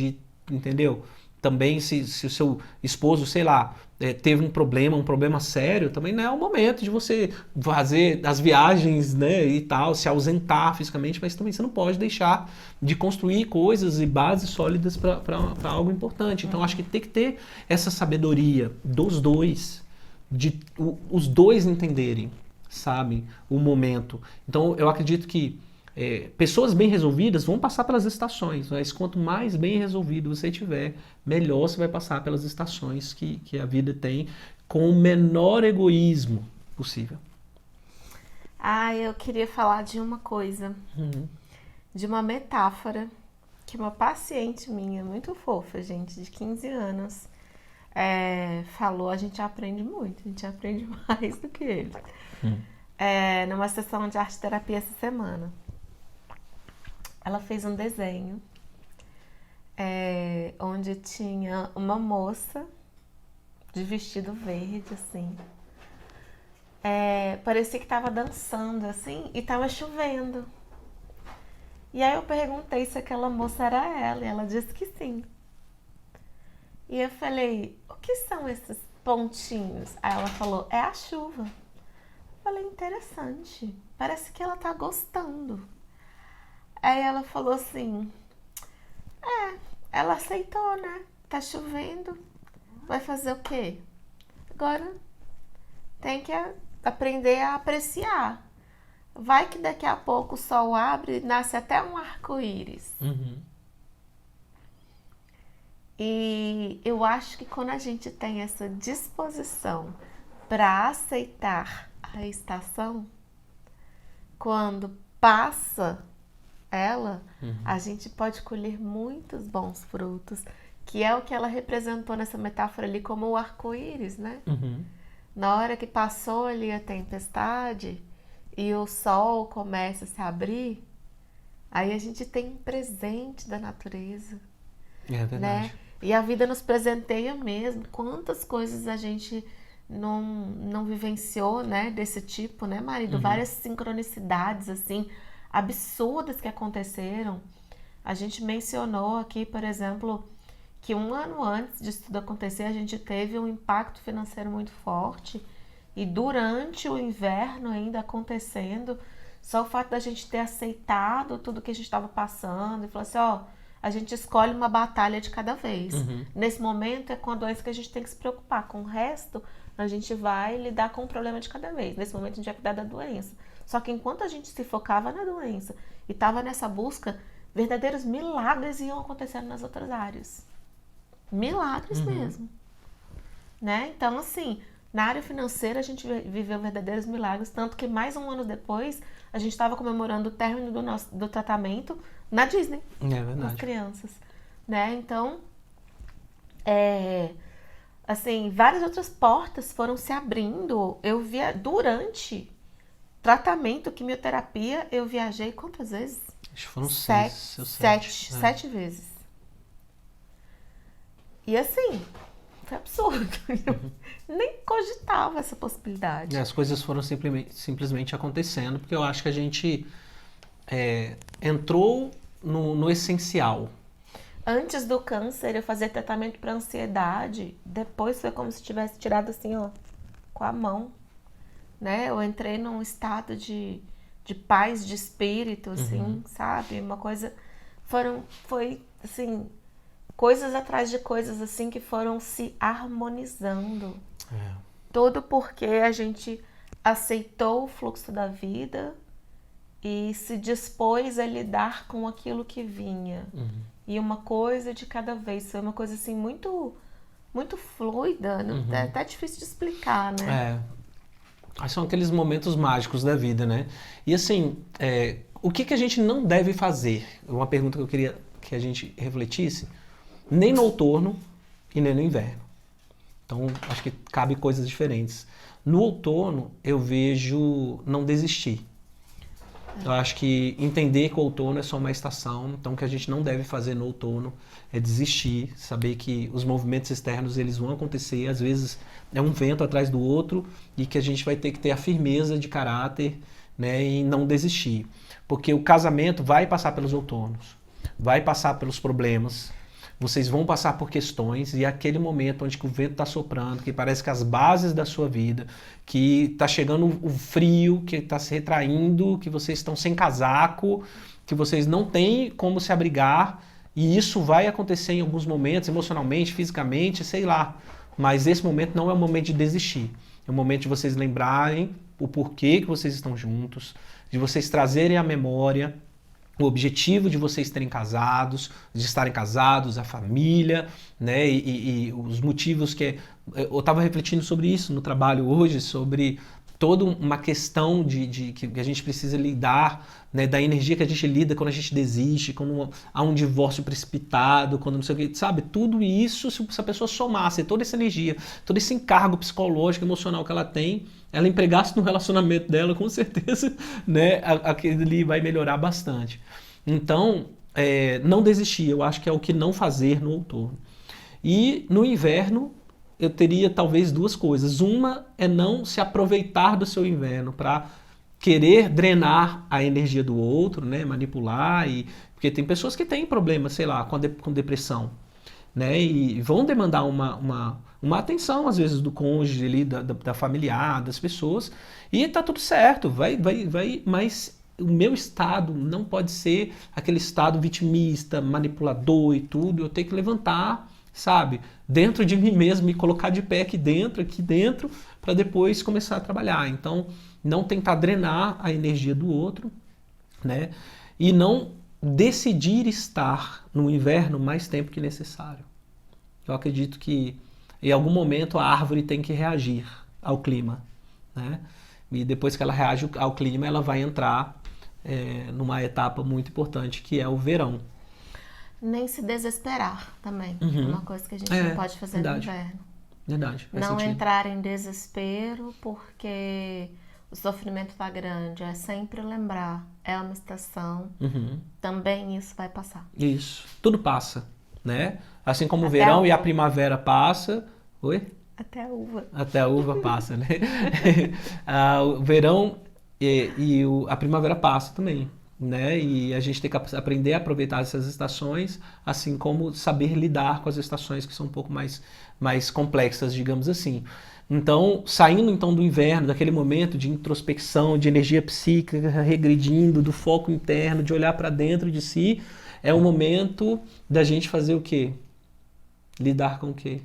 entendeu? Também se o seu esposo, sei lá, teve um problema sério, também não é o momento de você fazer as viagens, né, e tal, se ausentar fisicamente, mas também você não pode deixar de construir coisas e bases sólidas para algo importante. Então, acho que tem que ter essa sabedoria dos dois, os dois entenderem, sabe, o momento. Então, eu acredito que pessoas bem resolvidas vão passar pelas estações, mas quanto mais bem resolvido você tiver, melhor você vai passar pelas estações que a vida tem, com o menor egoísmo possível. Eu queria falar de uma coisa, de uma metáfora que uma paciente minha, muito fofa, gente, de 15 anos, falou. A gente aprende muito, a gente aprende mais do que ele. Numa sessão de arte terapia essa semana. Ela fez um desenho onde tinha uma moça de vestido verde, assim. Parecia que estava dançando, assim, e estava chovendo. E aí eu perguntei se aquela moça era ela, e ela disse que sim. E eu falei, o que são esses pontinhos? Aí ela falou, é a chuva. Eu falei, interessante, parece que ela tá gostando. Aí ela falou assim, ela aceitou, né? Tá chovendo, vai fazer o quê? Agora tem que aprender a apreciar. Vai que daqui a pouco o sol abre e nasce até um arco-íris. E eu acho que quando a gente tem essa disposição para aceitar a estação, quando passa ela, a gente pode colher muitos bons frutos, que é o que ela representou nessa metáfora ali como o arco-íris, né? Na hora que passou ali a tempestade e o sol começa a se abrir, aí a gente tem um presente da natureza. É verdade. Né? E a vida nos presenteia mesmo. Quantas coisas a gente não vivenciou, né? Desse tipo, né, marido? Várias sincronicidades, assim, absurdas que aconteceram. A gente mencionou aqui, por exemplo, que 1 ano antes disso tudo acontecer, a gente teve um impacto financeiro muito forte. E durante o inverno ainda acontecendo, só o fato da gente ter aceitado tudo que a gente estava passando e falar assim, a gente escolhe uma batalha de cada vez. Nesse momento é com a doença que a gente tem que se preocupar. Com o resto, a gente vai lidar com o problema de cada vez. Nesse momento a gente vai cuidar da doença. Só que enquanto a gente se focava na doença e estava nessa busca, verdadeiros milagres iam acontecendo nas outras áreas. Milagres mesmo. Né? Então, assim, na área financeira a gente viveu verdadeiros milagres, tanto que mais 1 ano depois a gente estava comemorando o término do tratamento na Disney, com as crianças, né? Então, assim, várias outras portas foram se abrindo. Eu via durante tratamento, quimioterapia, eu viajei quantas vezes? Acho que foram 7 vezes. E assim, foi absurdo. Eu nem cogitava essa possibilidade. As coisas foram simplesmente acontecendo, porque eu acho que a gente entrou no essencial. Antes do câncer, eu fazia tratamento para ansiedade. Depois foi como se tivesse tirado assim, com a mão. Né? Eu entrei num estado de paz de espírito, assim, sabe? Uma coisa... Foi, assim, coisas atrás de coisas, assim, que foram se harmonizando. Tudo porque a gente aceitou o fluxo da vida e se dispôs a lidar com aquilo que vinha. E uma coisa de cada vez. Foi uma coisa assim muito, muito fluida. É até difícil de explicar, né? São aqueles momentos mágicos da vida, né? E assim, o que a gente não deve fazer? Uma pergunta que eu queria que a gente refletisse. Nem no outono e nem no inverno. Então, acho que cabe coisas diferentes. No outono, eu vejo não desistir. Eu acho que entender que o outono é só uma estação, então o que a gente não deve fazer no outono é desistir, saber que os movimentos externos eles vão acontecer, às vezes é um vento atrás do outro e que a gente vai ter que ter a firmeza de caráter, né, e não desistir. Porque o casamento vai passar pelos outonos, vai passar pelos problemas, vocês vão passar por questões e é aquele momento onde que o vento está soprando, que parece que as bases da sua vida, que está chegando o frio, que está se retraindo, que vocês estão sem casaco, que vocês não têm como se abrigar e isso vai acontecer em alguns momentos, emocionalmente, fisicamente, sei lá. Mas esse momento não é o momento de desistir. É o momento de vocês lembrarem o porquê que vocês estão juntos, de vocês trazerem à memória o objetivo de vocês terem casados, de estarem casados, a família, né? E os motivos que... Eu estava refletindo sobre isso no trabalho hoje, sobre toda uma questão que a gente precisa lidar, né? Da energia que a gente lida quando a gente desiste, quando há um divórcio precipitado, quando não sei o que, sabe? Tudo isso, se a pessoa somasse toda essa energia, todo esse encargo psicológico, emocional que ela tem, ela empregasse no relacionamento dela, com certeza, né, aquele ali vai melhorar bastante. Então, não desistir, eu acho que é o que não fazer no outono. E no inverno, eu teria talvez duas coisas. Uma é não se aproveitar do seu inverno para querer drenar a energia do outro, né, manipular, porque tem pessoas que têm problemas, sei lá, com depressão, né, e vão demandar uma atenção, às vezes, do cônjuge ali, da familiar, das pessoas, e tá tudo certo, mas o meu estado não pode ser aquele estado vitimista, manipulador e tudo, eu tenho que levantar, sabe, dentro de mim mesmo, me colocar de pé aqui dentro, para depois começar a trabalhar. Então, não tentar drenar a energia do outro, né, e não decidir estar no inverno mais tempo que necessário. Eu acredito que em algum momento a árvore tem que reagir ao clima, né? E depois que ela reage ao clima, ela vai entrar numa etapa muito importante, que é o verão. Nem se desesperar também. É uma coisa que a gente não pode fazer verdade. no inverno. Verdade. Não entrar em desespero, porque o sofrimento está grande. É sempre lembrar. É uma estação. Também isso vai passar. Isso. Tudo passa, né? Assim como o Até verão e a primavera passa. Oi? Até a uva. Até a uva passa, né? O verão a primavera passa também, né? E a gente tem que aprender a aproveitar essas estações, assim como saber lidar com as estações que são um pouco mais complexas, digamos assim. Então, saindo então do inverno, daquele momento de introspecção, de energia psíquica regredindo, do foco interno, de olhar para dentro de si, é o momento da gente fazer o quê? Lidar com o quê?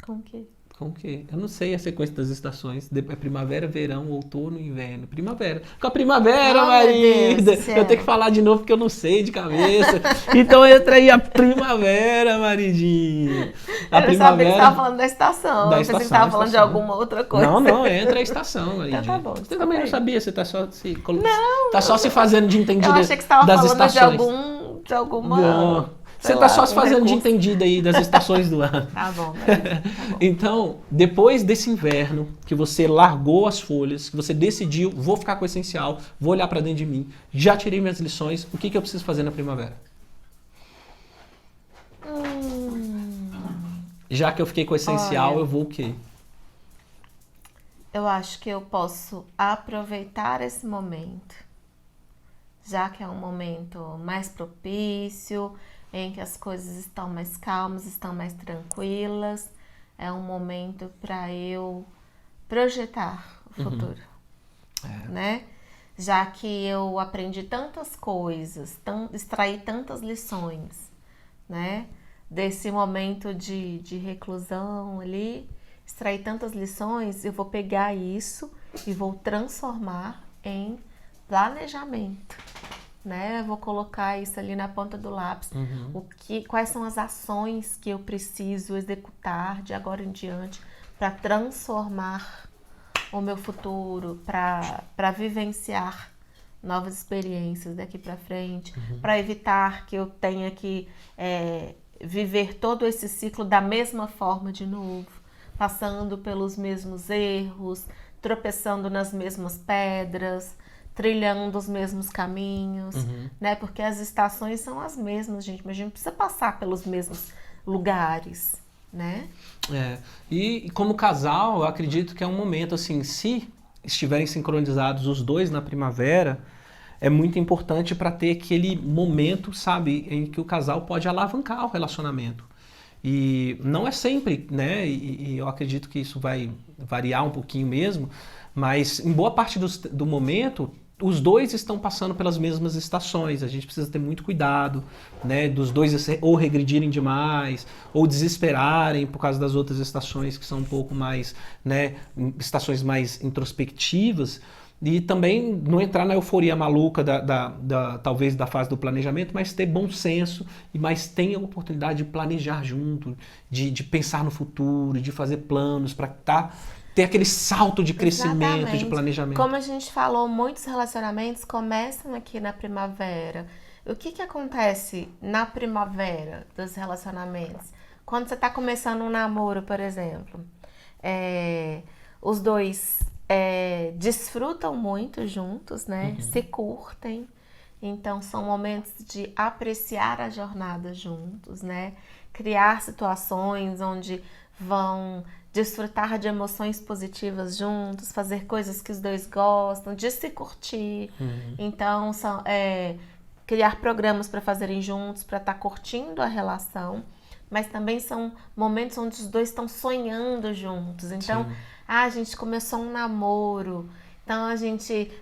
Com o quê? Com o quê? Eu não sei a sequência das estações. É primavera, verão, outono, inverno. Primavera. Com a primavera, marida! Eu tenho que falar de novo porque eu não sei de cabeça. Então entra aí a primavera, maridinha. Eu não sabia que você estava falando da estação. Da Eu pensei que você estação, estava falando de alguma outra coisa. Não, entra a estação, maridinha. Então tá bom. Você também não sabia, você tá só se... Não! Tá só se fazendo de entendida Eu achei que você estava das falando estações. de alguma... Não. Você está só se fazendo de entendida aí das estações do ano. Tá bom. Então, depois desse inverno, que você largou as folhas, que você decidiu, vou ficar com o essencial, vou olhar para dentro de mim, já tirei minhas lições, o que eu preciso fazer na primavera? Já que eu fiquei com o essencial, eu vou o quê? Eu acho que eu posso aproveitar esse momento, já que é um momento mais propício, em que as coisas estão mais calmas, estão mais tranquilas. É um momento para eu projetar o futuro, né? Já que eu aprendi tantas coisas, extraí tantas lições, né? Desse momento de reclusão ali, extraí tantas lições, eu vou pegar isso e vou transformar em planejamento. Né? Eu vou colocar isso ali na ponta do lápis. Quais são as ações que eu preciso executar de agora em diante para transformar o meu futuro, para vivenciar novas experiências daqui para frente, para evitar que eu tenha que viver todo esse ciclo da mesma forma de novo, passando pelos mesmos erros, tropeçando nas mesmas pedras, trilhando os mesmos caminhos, né? Porque as estações são as mesmas, gente, mas a gente precisa passar pelos mesmos lugares, né? E como casal, eu acredito que é um momento assim, se estiverem sincronizados os dois na primavera, é muito importante para ter aquele momento, sabe, em que o casal pode alavancar o relacionamento. E não é sempre, né? E eu acredito que isso vai variar um pouquinho mesmo, mas em boa parte do momento, os dois estão passando pelas mesmas estações. A gente precisa ter muito cuidado, né? Dos dois ou regredirem demais, ou desesperarem por causa das outras estações que são um pouco mais, né? Estações mais introspectivas. E também não entrar na euforia maluca talvez da fase do planejamento, mas ter bom senso, mas ter a oportunidade de planejar junto, de pensar no futuro, de fazer planos para ter aquele salto de crescimento, Exatamente. de planejamento. Como a gente falou, muitos relacionamentos começam aqui na primavera. O que acontece na primavera dos relacionamentos? Quando você está começando um namoro, por exemplo, os dois desfrutam muito juntos, né? Se curtem. Então, são momentos de apreciar a jornada juntos, né? Criar situações onde vão desfrutar de emoções positivas juntos, fazer coisas que os dois gostam, de se curtir. Então, criar programas para fazerem juntos, para estar curtindo a relação. Mas também são momentos onde os dois estão sonhando juntos. Então, a gente começou um namoro, então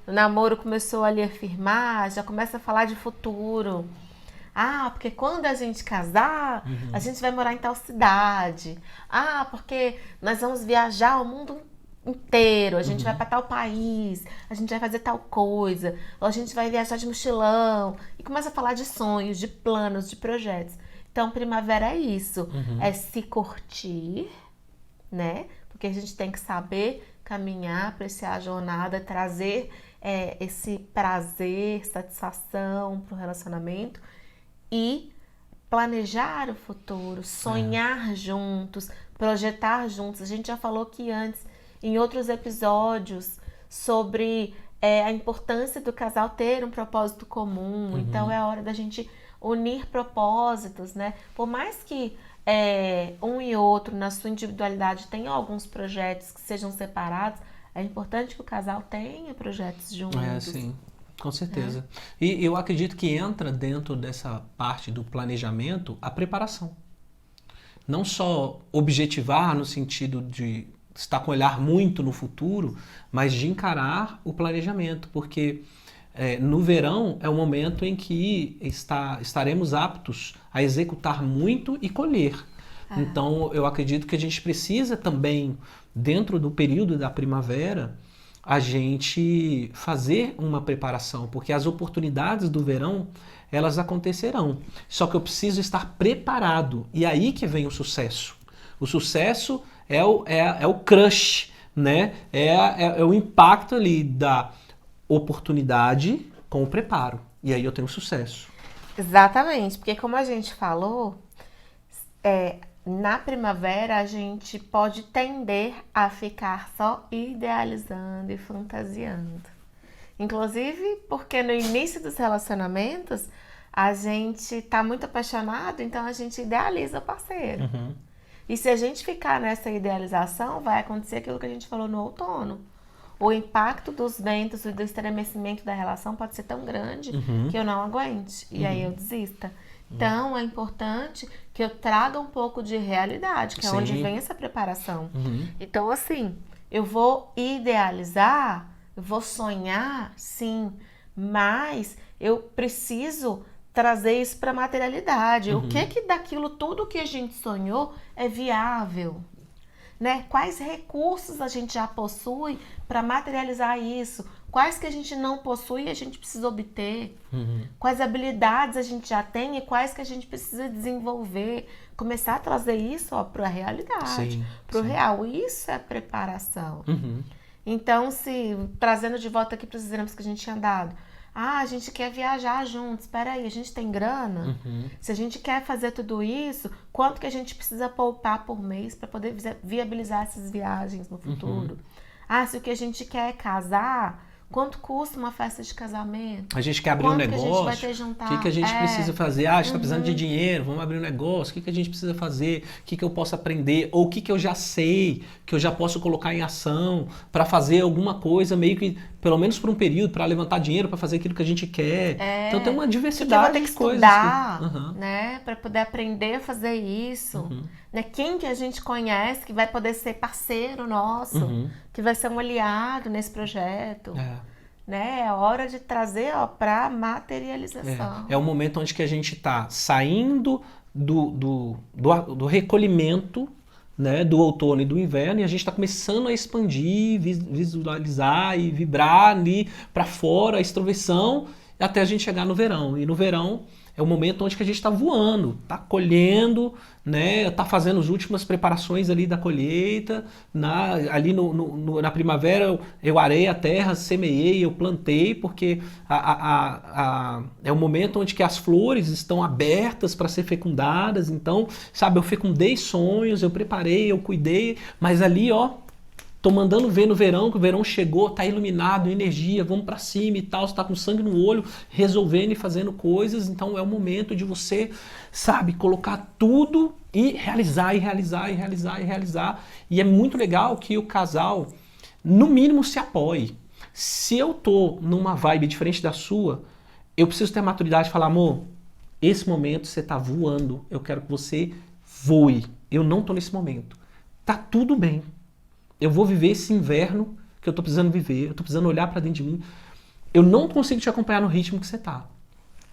o namoro começou ali a firmar, já começa a falar de futuro. Porque quando a gente casar, a gente vai morar em tal cidade. Porque nós vamos viajar o mundo inteiro, a gente vai para tal país, a gente vai fazer tal coisa, ou a gente vai viajar de mochilão. E começa a falar de sonhos, de planos, de projetos. Então, primavera é isso, é se curtir, né? Porque a gente tem que saber caminhar, apreciar a jornada, trazer esse prazer, satisfação para o relacionamento e planejar o futuro, sonhar juntos, projetar juntos. A gente já falou aqui antes, em outros episódios, sobre a importância do casal ter um propósito comum. Então, é a hora da gente unir propósitos, né? Por mais que um e outro, na sua individualidade, tenham alguns projetos que sejam separados, é importante que o casal tenha projetos juntos. Sim, com certeza. E eu acredito que entra dentro dessa parte do planejamento a preparação. Não só objetivar no sentido de estar com o olhar muito no futuro, mas de encarar o planejamento, porque no verão é o momento em que estaremos aptos a executar muito e colher. Então, eu acredito que a gente precisa também, dentro do período da primavera, a gente fazer uma preparação, porque as oportunidades do verão, elas acontecerão. Só que eu preciso estar preparado. E aí que vem o sucesso. O sucesso é o crush, né? É o impacto ali da oportunidade com o preparo. E aí eu tenho sucesso. Exatamente, porque como a gente falou, na primavera a gente pode tender a ficar só idealizando e fantasiando. Inclusive porque no início dos relacionamentos a gente tá muito apaixonado, então a gente idealiza o parceiro. E se a gente ficar nessa idealização, vai acontecer aquilo que a gente falou no outono. O impacto dos ventos e do estremecimento da relação pode ser tão grande que eu não aguente. E aí eu desista. Então, é importante que eu traga um pouco de realidade, que é onde vem essa preparação. Então, assim, eu vou idealizar, eu vou sonhar, sim, mas eu preciso trazer isso para a materialidade. O que daquilo tudo que a gente sonhou é viável? Né? Quais recursos a gente já possui para materializar isso? Quais que a gente não possui e a gente precisa obter? Quais habilidades a gente já tem e quais que a gente precisa desenvolver? Começar a trazer isso para a realidade, para o real. Isso é preparação. Então, trazendo de volta aqui para os exemplos que a gente tinha dado, a gente quer viajar juntos, espera aí, a gente tem grana? Se a gente quer fazer tudo isso, quanto que a gente precisa poupar por mês para poder viabilizar essas viagens no futuro? Ah, se o que a gente quer é casar, quanto custa uma festa de casamento? A gente quer abrir um Quanto que a gente vai negócio, ter o jantar? que a gente precisa fazer? Ah, a gente está precisando de Uhum. dinheiro, vamos abrir um negócio, o que a gente precisa fazer? O que eu posso aprender? Ou o que eu já sei, que eu já posso colocar em ação para fazer alguma coisa, meio que, pelo menos por um período, para levantar dinheiro, para fazer aquilo que a gente quer. Então tem uma O que que eu vou diversidade ter que de coisas que... estudar, Aham, né, para poder aprender a fazer isso, né? Quem que a gente conhece que vai poder ser parceiro nosso, uhum, que vai ser um aliado nesse projeto, é. né? É hora de trazer, ó, para É materialização. o momento onde que a gente está saindo do recolhimento, né, do outono e do inverno, e a gente está começando a expandir, visualizar e vibrar ali para fora a extroversão até a gente chegar no verão. E no verão é o momento onde que a gente está voando, está colhendo, né, está fazendo as últimas preparações ali da colheita. Ali na primavera eu arei a terra, semeei, eu plantei, porque é o momento onde que as flores estão abertas para ser fecundadas. Então, sabe, eu fecundei sonhos, eu preparei, eu cuidei, mas ali, ó, tô mandando ver no verão, que o verão chegou, tá iluminado, energia, vamos para cima e tal, você tá com sangue no olho, resolvendo e fazendo coisas. Então é o momento de você, sabe, colocar tudo e realizar, e realizar, e realizar, e realizar. E é muito legal que o casal, no mínimo, se apoie. Se eu tô numa vibe diferente da sua, eu preciso ter a maturidade de falar, amor, esse momento você tá voando, eu quero que você voe. Eu não tô nesse momento. Tá tudo bem. Eu vou viver esse inverno que eu tô precisando viver, eu tô precisando olhar para dentro de mim. Eu não consigo te acompanhar no ritmo que você tá,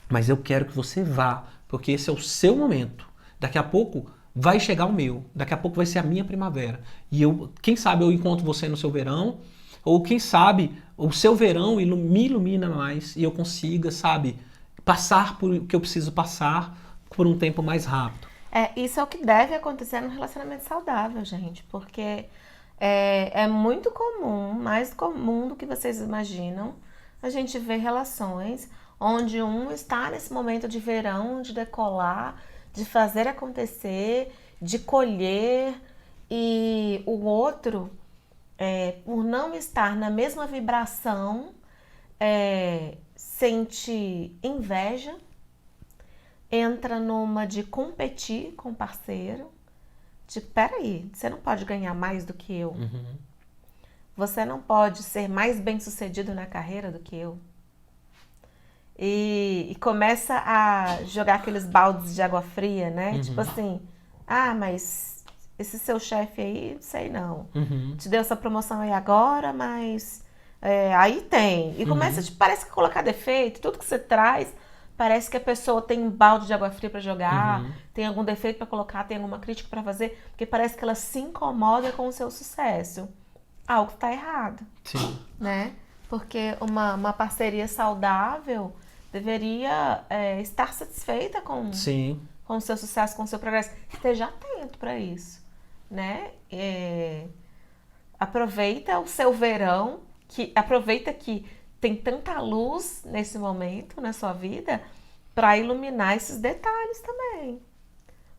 mas eu quero que você vá, porque esse é o seu momento. Daqui a pouco vai chegar o meu, daqui a pouco vai ser a minha primavera. E eu, quem sabe eu encontro você no seu verão, ou quem sabe o seu verão me ilumina mais e eu consiga, sabe, passar por o que eu preciso passar por um tempo mais rápido. Isso é o que deve acontecer no relacionamento saudável, gente, porque é muito comum, mais comum do que vocês imaginam, a gente ver relações onde um está nesse momento de verão, de decolar, de fazer acontecer, de colher, e o outro, por não estar na mesma vibração, sente inveja, entra numa de competir com o parceiro, de peraí, você não pode ganhar mais do que eu, você não pode ser mais bem-sucedido na carreira do que eu. E começa a jogar aqueles baldes de água fria, né? Tipo assim, mas esse seu chefe aí, não sei não. Te deu essa promoção aí agora, mas aí tem. E começa, parece que colocar defeito, tudo que você traz, parece que a pessoa tem um balde de água fria pra jogar, tem algum defeito pra colocar, tem alguma crítica pra fazer, porque parece que ela se incomoda com o seu sucesso. Algo tá errado. Sim. Né? Porque uma parceria saudável deveria estar satisfeita Sim. com o seu sucesso, com o seu progresso. Esteja atento para isso, né? Aproveita o seu verão, aproveita que tem tanta luz nesse momento na sua vida para iluminar esses detalhes também.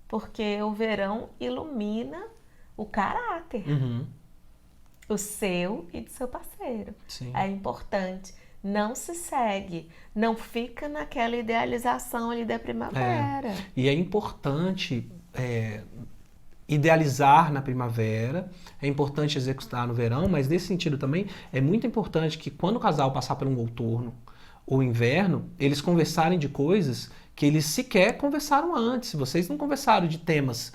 Porque o verão ilumina o caráter. O seu e do seu parceiro. Sim. É importante. Não se segue. Não fica naquela idealização ali da primavera. E é importante idealizar na primavera, é importante executar no verão, mas nesse sentido também é muito importante que quando o casal passar por um outono ou inverno, eles conversarem de coisas que eles sequer conversaram antes. Vocês não conversaram de temas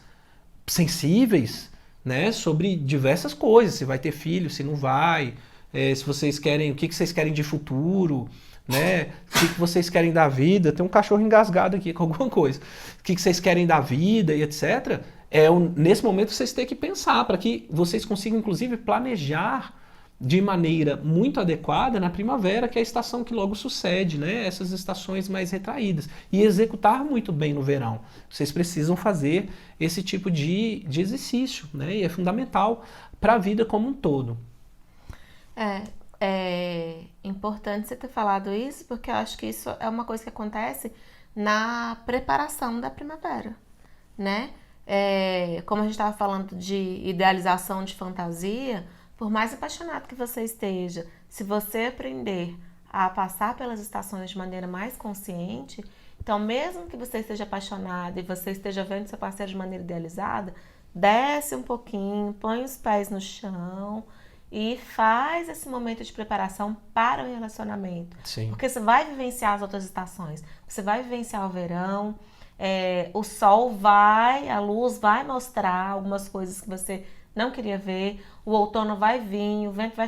sensíveis, né, sobre diversas coisas, se vai ter filho, se não vai, se vocês querem, o que vocês querem de futuro, né, o que vocês querem da vida. Tem um cachorro engasgado aqui com alguma coisa. O que vocês querem da vida e etc. Nesse momento vocês têm que pensar para que vocês consigam, inclusive, planejar de maneira muito adequada na primavera, que é a estação que logo sucede, né? Essas estações mais retraídas. E executar muito bem no verão. Vocês precisam fazer esse tipo de exercício, né? E é fundamental para a vida como um todo. É importante você ter falado isso, porque eu acho que isso é uma coisa que acontece na preparação da primavera, né? Como a gente estava falando de idealização de fantasia, por mais apaixonado que você esteja, se você aprender a passar pelas estações de maneira mais consciente, então mesmo que você esteja apaixonado e você esteja vendo seu parceiro de maneira idealizada, desce um pouquinho, põe os pés no chão e faz esse momento de preparação para o relacionamento. Sim. Porque você vai vivenciar as outras estações, você vai vivenciar o verão, o sol a luz vai mostrar algumas coisas que você não queria ver, o outono vai vir, o vento vai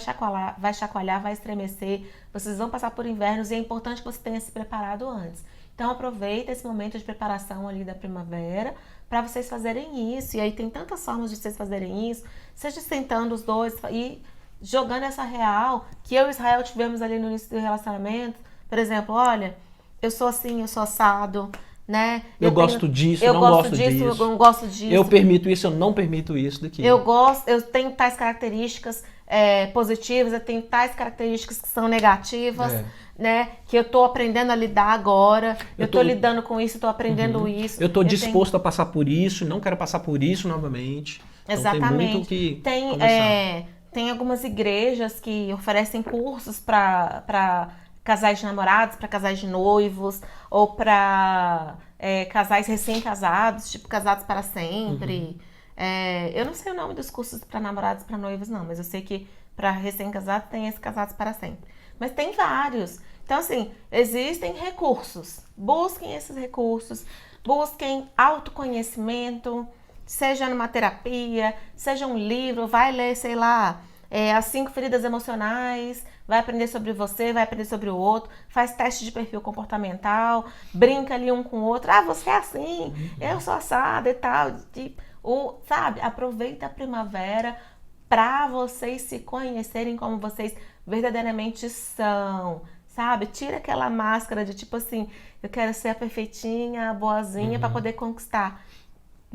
chacoalhar, vai estremecer, vocês vão passar por invernos e é importante que você tenha se preparado antes. Então aproveita esse momento de preparação ali da primavera para vocês fazerem isso. E aí tem tantas formas de vocês fazerem isso, seja sentando os dois e jogando essa real, que eu e Israel tivemos ali no início do relacionamento. Por exemplo, olha, eu sou assim, eu sou assado, né? Eu gosto disso, eu não gosto disso. Eu não gosto disso. Eu permito isso, eu não permito isso daqui. Eu tenho tais características positivas, eu tenho tais características que são negativas, né? Que eu tô aprendendo a lidar agora, eu tô lidando com isso, tô aprendendo isso. Eu tô disposto a passar por isso, não quero passar por isso novamente. Exatamente. Então, tem muito que conversar. Tem algumas igrejas que oferecem cursos para casais de namorados, para casais de noivos, ou para casais recém-casados, tipo casados para sempre. Eu não sei o nome dos cursos para namorados e para noivos, não, mas eu sei que para recém-casados tem esse casados para sempre. Mas tem vários. Então, assim, existem recursos. Busquem esses recursos, busquem autoconhecimento, seja numa terapia, seja um livro, vai ler, sei lá, as 5 feridas emocionais, vai aprender sobre você, vai aprender sobre o outro, faz teste de perfil comportamental, brinca ali um com o outro, você é assim, eu sou assada e tal, sabe? Aproveita a primavera para vocês se conhecerem como vocês verdadeiramente são, sabe? Tira aquela máscara de tipo assim, eu quero ser a perfeitinha, a boazinha para poder conquistar.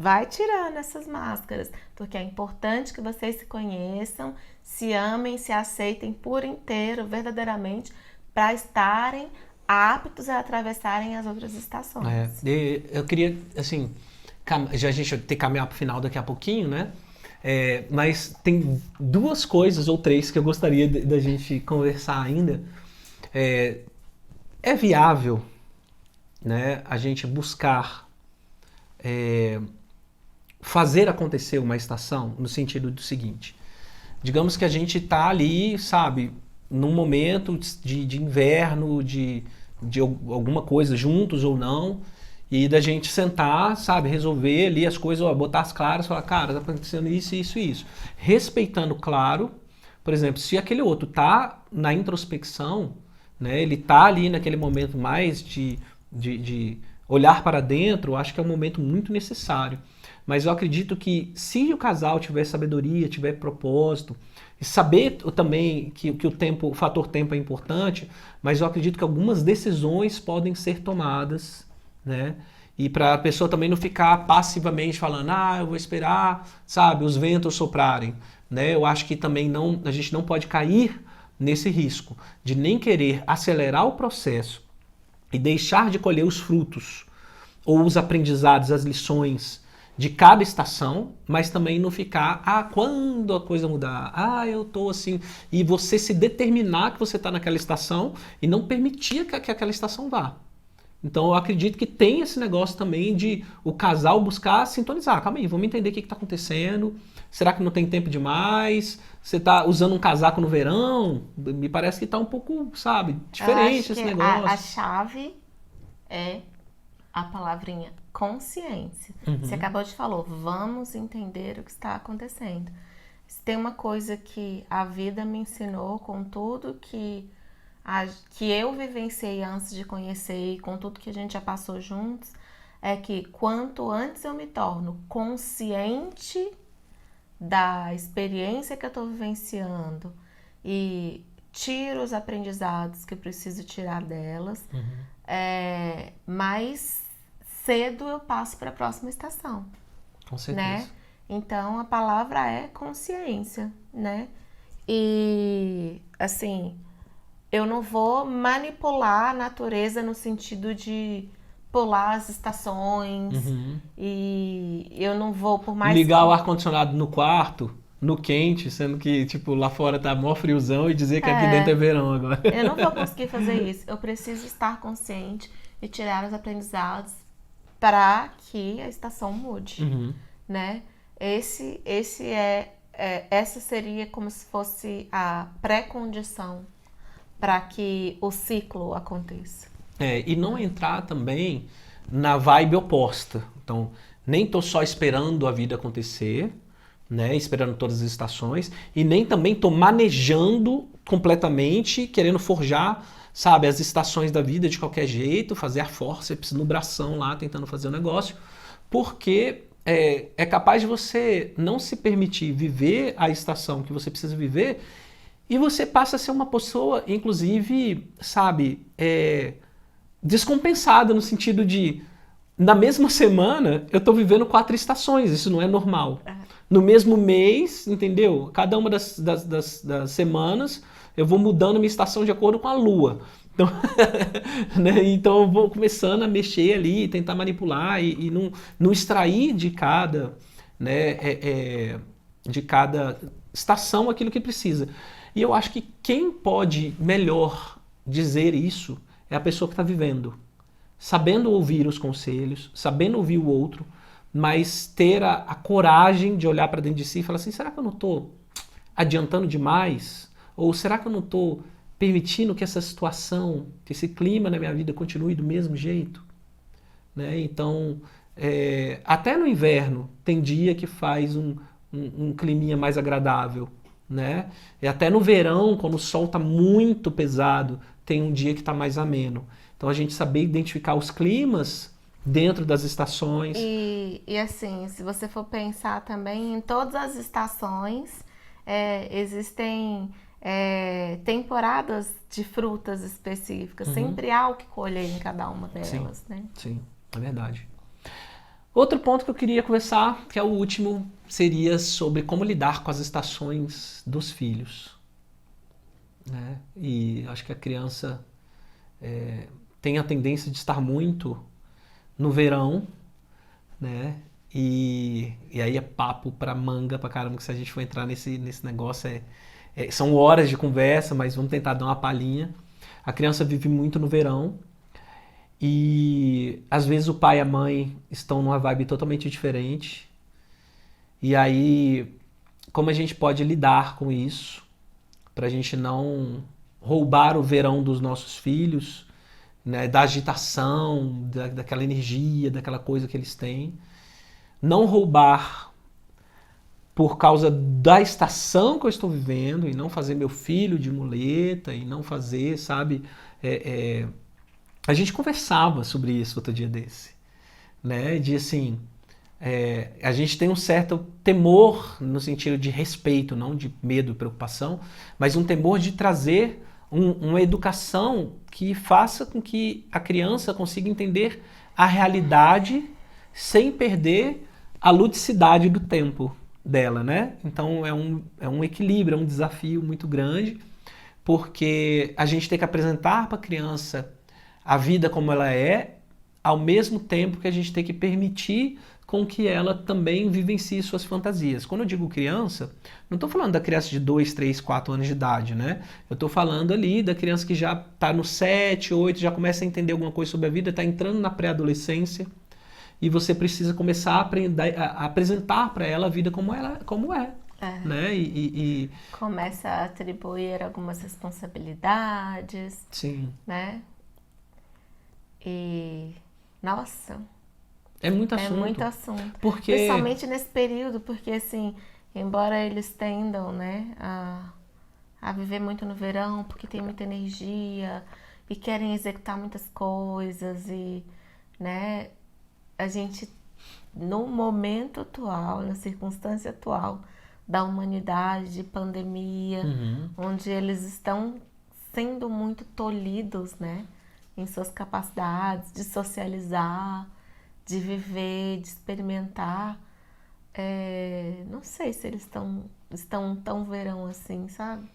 Vai tirando essas máscaras, porque é importante que vocês se conheçam, se amem, se aceitem por inteiro, verdadeiramente, para estarem aptos a atravessarem as outras estações. Eu queria, assim, já a gente vai ter que caminhar para o final daqui a pouquinho, né? Mas tem 2 coisas ou 3 que eu gostaria da gente conversar ainda. É viável, né, a gente buscar fazer acontecer uma estação no sentido do seguinte: digamos que a gente está ali, sabe, num momento de inverno, de alguma coisa juntos ou não, e da gente sentar, sabe, resolver ali as coisas, botar as claras, falar, cara, tá acontecendo isso, isso e isso. Respeitando, claro, por exemplo, se aquele outro tá na introspecção, né, ele tá ali naquele momento mais de olhar para dentro, acho que é um momento muito necessário. Mas eu acredito que se o casal tiver sabedoria, tiver propósito, e saber também que o fator tempo é importante, mas eu acredito que algumas decisões podem ser tomadas, né? E para a pessoa também não ficar passivamente falando, eu vou esperar, sabe, os ventos soprarem, né? Eu acho que também a gente não pode cair nesse risco de nem querer acelerar o processo e deixar de colher os frutos ou os aprendizados, as lições de cada estação, mas também não ficar, quando a coisa mudar, eu tô assim, e você se determinar que você tá naquela estação e não permitir que aquela estação vá. Então eu acredito que tem esse negócio também de o casal buscar sintonizar. Calma aí, vamos entender o que está acontecendo. Será que não tem tempo demais? Você está usando um casaco no verão? Me parece que está um pouco, sabe, diferente esse negócio. A chave é a palavrinha consciência. Você acabou de falar, vamos entender o que está acontecendo. Se tem uma coisa que a vida me ensinou com tudo que eu vivenciei antes de conhecer e com tudo que a gente já passou juntos, é que quanto antes eu me torno consciente da experiência que eu estou vivenciando e tiro os aprendizados que eu preciso tirar delas, mais cedo eu passo para a próxima estação. Com certeza. Né? Então a palavra é consciência, né? E assim, eu não vou manipular a natureza no sentido de pular as estações e eu não vou, por mais ligar o ar-condicionado no quarto no quente, sendo que, tipo, lá fora tá mó friozão e dizer que aqui É. dentro é verão agora. Eu não vou conseguir fazer isso. Eu preciso estar consciente e tirar os aprendizados para que a estação mude, Uhum. né? Essa seria como se fosse a pré-condição para que o ciclo aconteça. E não entrar também na vibe oposta. Então, nem tô só esperando a vida acontecer, né? Esperando todas as estações, e nem também tô manejando completamente, querendo forjar, sabe, as estações da vida de qualquer jeito, fazer a forceps no bração lá, tentando fazer o negócio, porque é capaz de você não se permitir viver a estação que você precisa viver, e você passa a ser uma pessoa, inclusive, sabe, descompensada no sentido de, na mesma semana, eu tô vivendo 4 estações, isso não é normal. No mesmo mês, entendeu? Cada uma das semanas, eu vou mudando minha estação de acordo com a lua. Então, né? Então eu vou começando a mexer ali, tentar manipular e não extrair de cada, né, de cada estação aquilo que precisa. E eu acho que quem pode melhor dizer isso é a pessoa que está vivendo, sabendo ouvir os conselhos, sabendo ouvir o outro, mas ter a coragem de olhar para dentro de si e falar assim, será que eu não estou adiantando demais? Ou será que eu não estou permitindo que essa situação, que esse clima na minha vida continue do mesmo jeito? Né? Então, até no inverno tem dia que faz um climinha mais agradável. Né? E até no verão, quando o sol está muito pesado, tem um dia que está mais ameno. Então a gente saber identificar os climas dentro das estações. E assim, se você for pensar também, em todas as estações existem temporadas de frutas específicas. Sempre há o que colher em cada uma delas, né? Sim, é verdade. Outro ponto que eu queria conversar, que é o último, seria sobre como lidar com as estações dos filhos. Né? E acho que a criança tem a tendência de estar muito no verão, né? E aí é papo pra manga pra caramba, que se a gente for entrar nesse negócio, são horas de conversa, mas vamos tentar dar uma palhinha. A criança vive muito no verão e às vezes o pai e a mãe estão numa vibe totalmente diferente. E aí, como a gente pode lidar com isso, pra gente não roubar o verão dos nossos filhos, né, da agitação, daquela energia, daquela coisa que eles têm. Não roubar por causa da estação que eu estou vivendo e não fazer meu filho de muleta e não fazer, sabe? A gente conversava sobre isso outro dia desse, né? De assim, a gente tem um certo temor no sentido de respeito, não de medo e preocupação, mas um temor de trazer uma educação que faça com que a criança consiga entender a realidade sem perder a ludicidade do tempo dela, né? Então é um equilíbrio, é um desafio muito grande, porque a gente tem que apresentar para a criança a vida como ela é, ao mesmo tempo que a gente tem que permitir com que ela também vivencie suas fantasias. Quando eu digo criança, não estou falando da criança de 2, 3, 4 anos de idade, né? Eu estou falando ali da criança que já está no 7, 8, já começa a entender alguma coisa sobre a vida, está entrando na pré-adolescência, e você precisa começar a apresentar para ela a vida como é. Né? Começa a atribuir algumas responsabilidades. Sim. Né? E nossa, é muito assunto. É muito assunto. Porque... Principalmente nesse período, porque assim, embora eles tendam, né, a viver muito no verão, porque tem muita energia e querem executar muitas coisas e, né, a gente, no momento atual, na circunstância atual da humanidade, de pandemia, onde eles estão sendo muito tolhidos, né, em suas capacidades de socializar, de viver, de experimentar. Não sei se eles estão tão verão assim, sabe?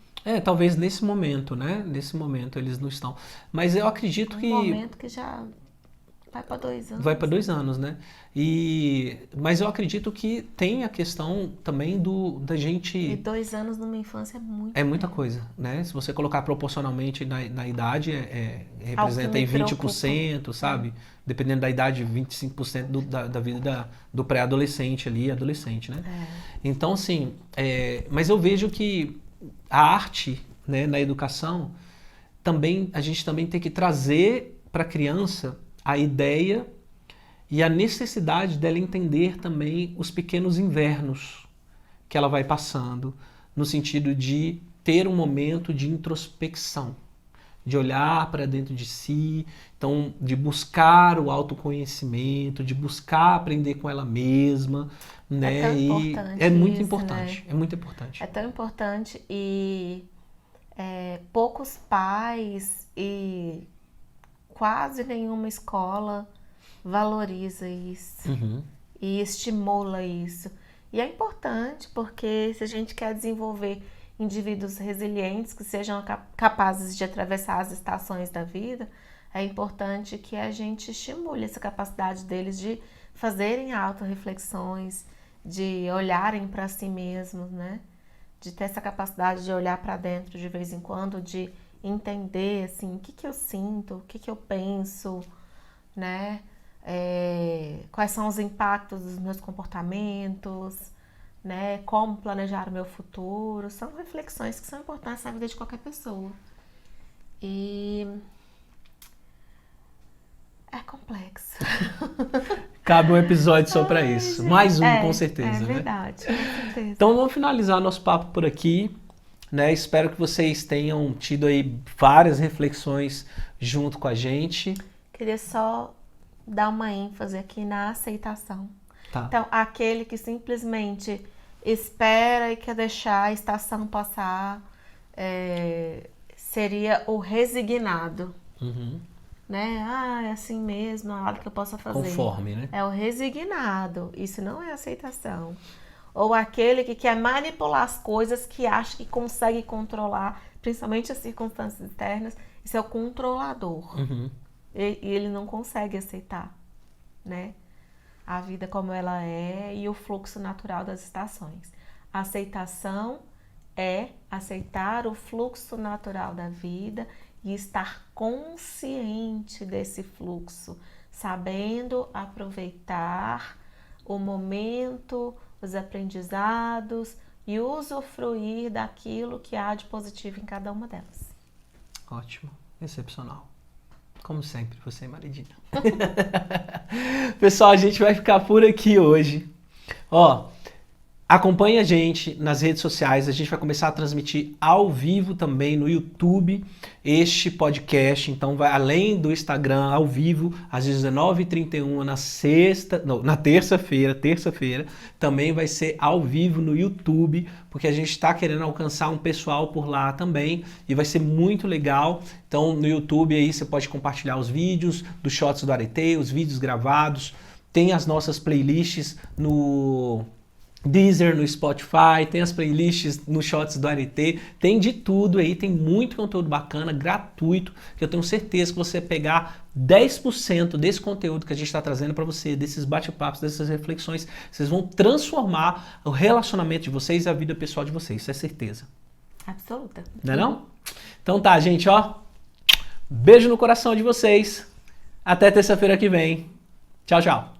Talvez nesse momento, né? Nesse momento eles não estão. Mas eu acredito que... Um momento que já Vai para 2 anos. Vai para 2 anos, né? Mas eu acredito que tem a questão também da gente... E 2 anos numa infância é muita coisa, né? Se você colocar proporcionalmente na idade, representa aí 20%, sabe? Dependendo da idade, 25% da vida do pré-adolescente ali, adolescente, né? Então, assim, mas eu vejo que a arte, né, na educação, a gente também tem que trazer para a criança a ideia e a necessidade dela entender também os pequenos invernos que ela vai passando, no sentido de ter um momento de introspecção, de olhar para dentro de si, então de buscar o autoconhecimento, de buscar aprender com ela mesma, né? É tão importante é muito isso, importante, né? é muito importante. É tão importante e poucos pais e quase nenhuma escola valoriza isso e estimula isso. E é importante porque se a gente quer desenvolver indivíduos resilientes que sejam capazes de atravessar as estações da vida, é importante que a gente estimule essa capacidade deles de fazerem autorreflexões, de olharem para si mesmos, né? De ter essa capacidade de olhar para dentro de vez em quando, de entender assim, o que eu sinto, o que eu penso, né? Quais são os impactos dos meus comportamentos, né? Como planejar o meu futuro. São reflexões que são importantes na vida de qualquer pessoa. E é complexo. Cabe um episódio só para isso. Gente, Mais um, com certeza. É verdade, né? Com certeza. Então vamos finalizar nosso papo por aqui. Né? Espero que vocês tenham tido aí várias reflexões junto com a gente. Queria só dar uma ênfase aqui na aceitação. Tá. Então, aquele que simplesmente espera e quer deixar a estação passar, seria o resignado. Né? É assim mesmo, não há nada que eu possa fazer. Conforme, né? É o resignado. Isso não é aceitação. Ou aquele que quer manipular as coisas, que acha que consegue controlar, principalmente as circunstâncias externas. Isso é o controlador. E ele não consegue aceitar, né? A vida como ela é e o fluxo natural das estações. A aceitação é aceitar o fluxo natural da vida e estar consciente desse fluxo, sabendo aproveitar o momento, os aprendizados e usufruir daquilo que há de positivo em cada uma delas. Ótimo, excepcional. Como sempre, você, Maridina. Pessoal, a gente vai ficar por aqui hoje. Acompanhe a gente nas redes sociais, a gente vai começar a transmitir ao vivo também no YouTube este podcast, então vai além do Instagram, ao vivo, às 19h31 na terça-feira, também vai ser ao vivo no YouTube, porque a gente está querendo alcançar um pessoal por lá também, e vai ser muito legal. Então no YouTube aí você pode compartilhar os vídeos dos Shots do Aretê, os vídeos gravados, tem as nossas playlists no Deezer, no Spotify, tem as playlists no Shots do Aretê, tem de tudo aí, tem muito conteúdo bacana, gratuito, que eu tenho certeza que você pegar 10% desse conteúdo que a gente está trazendo para você, desses bate-papos, dessas reflexões, vocês vão transformar o relacionamento de vocês e a vida pessoal de vocês, isso é certeza. Absoluta. Não é não? Então tá, gente, beijo no coração de vocês, até terça-feira que vem, tchau, tchau.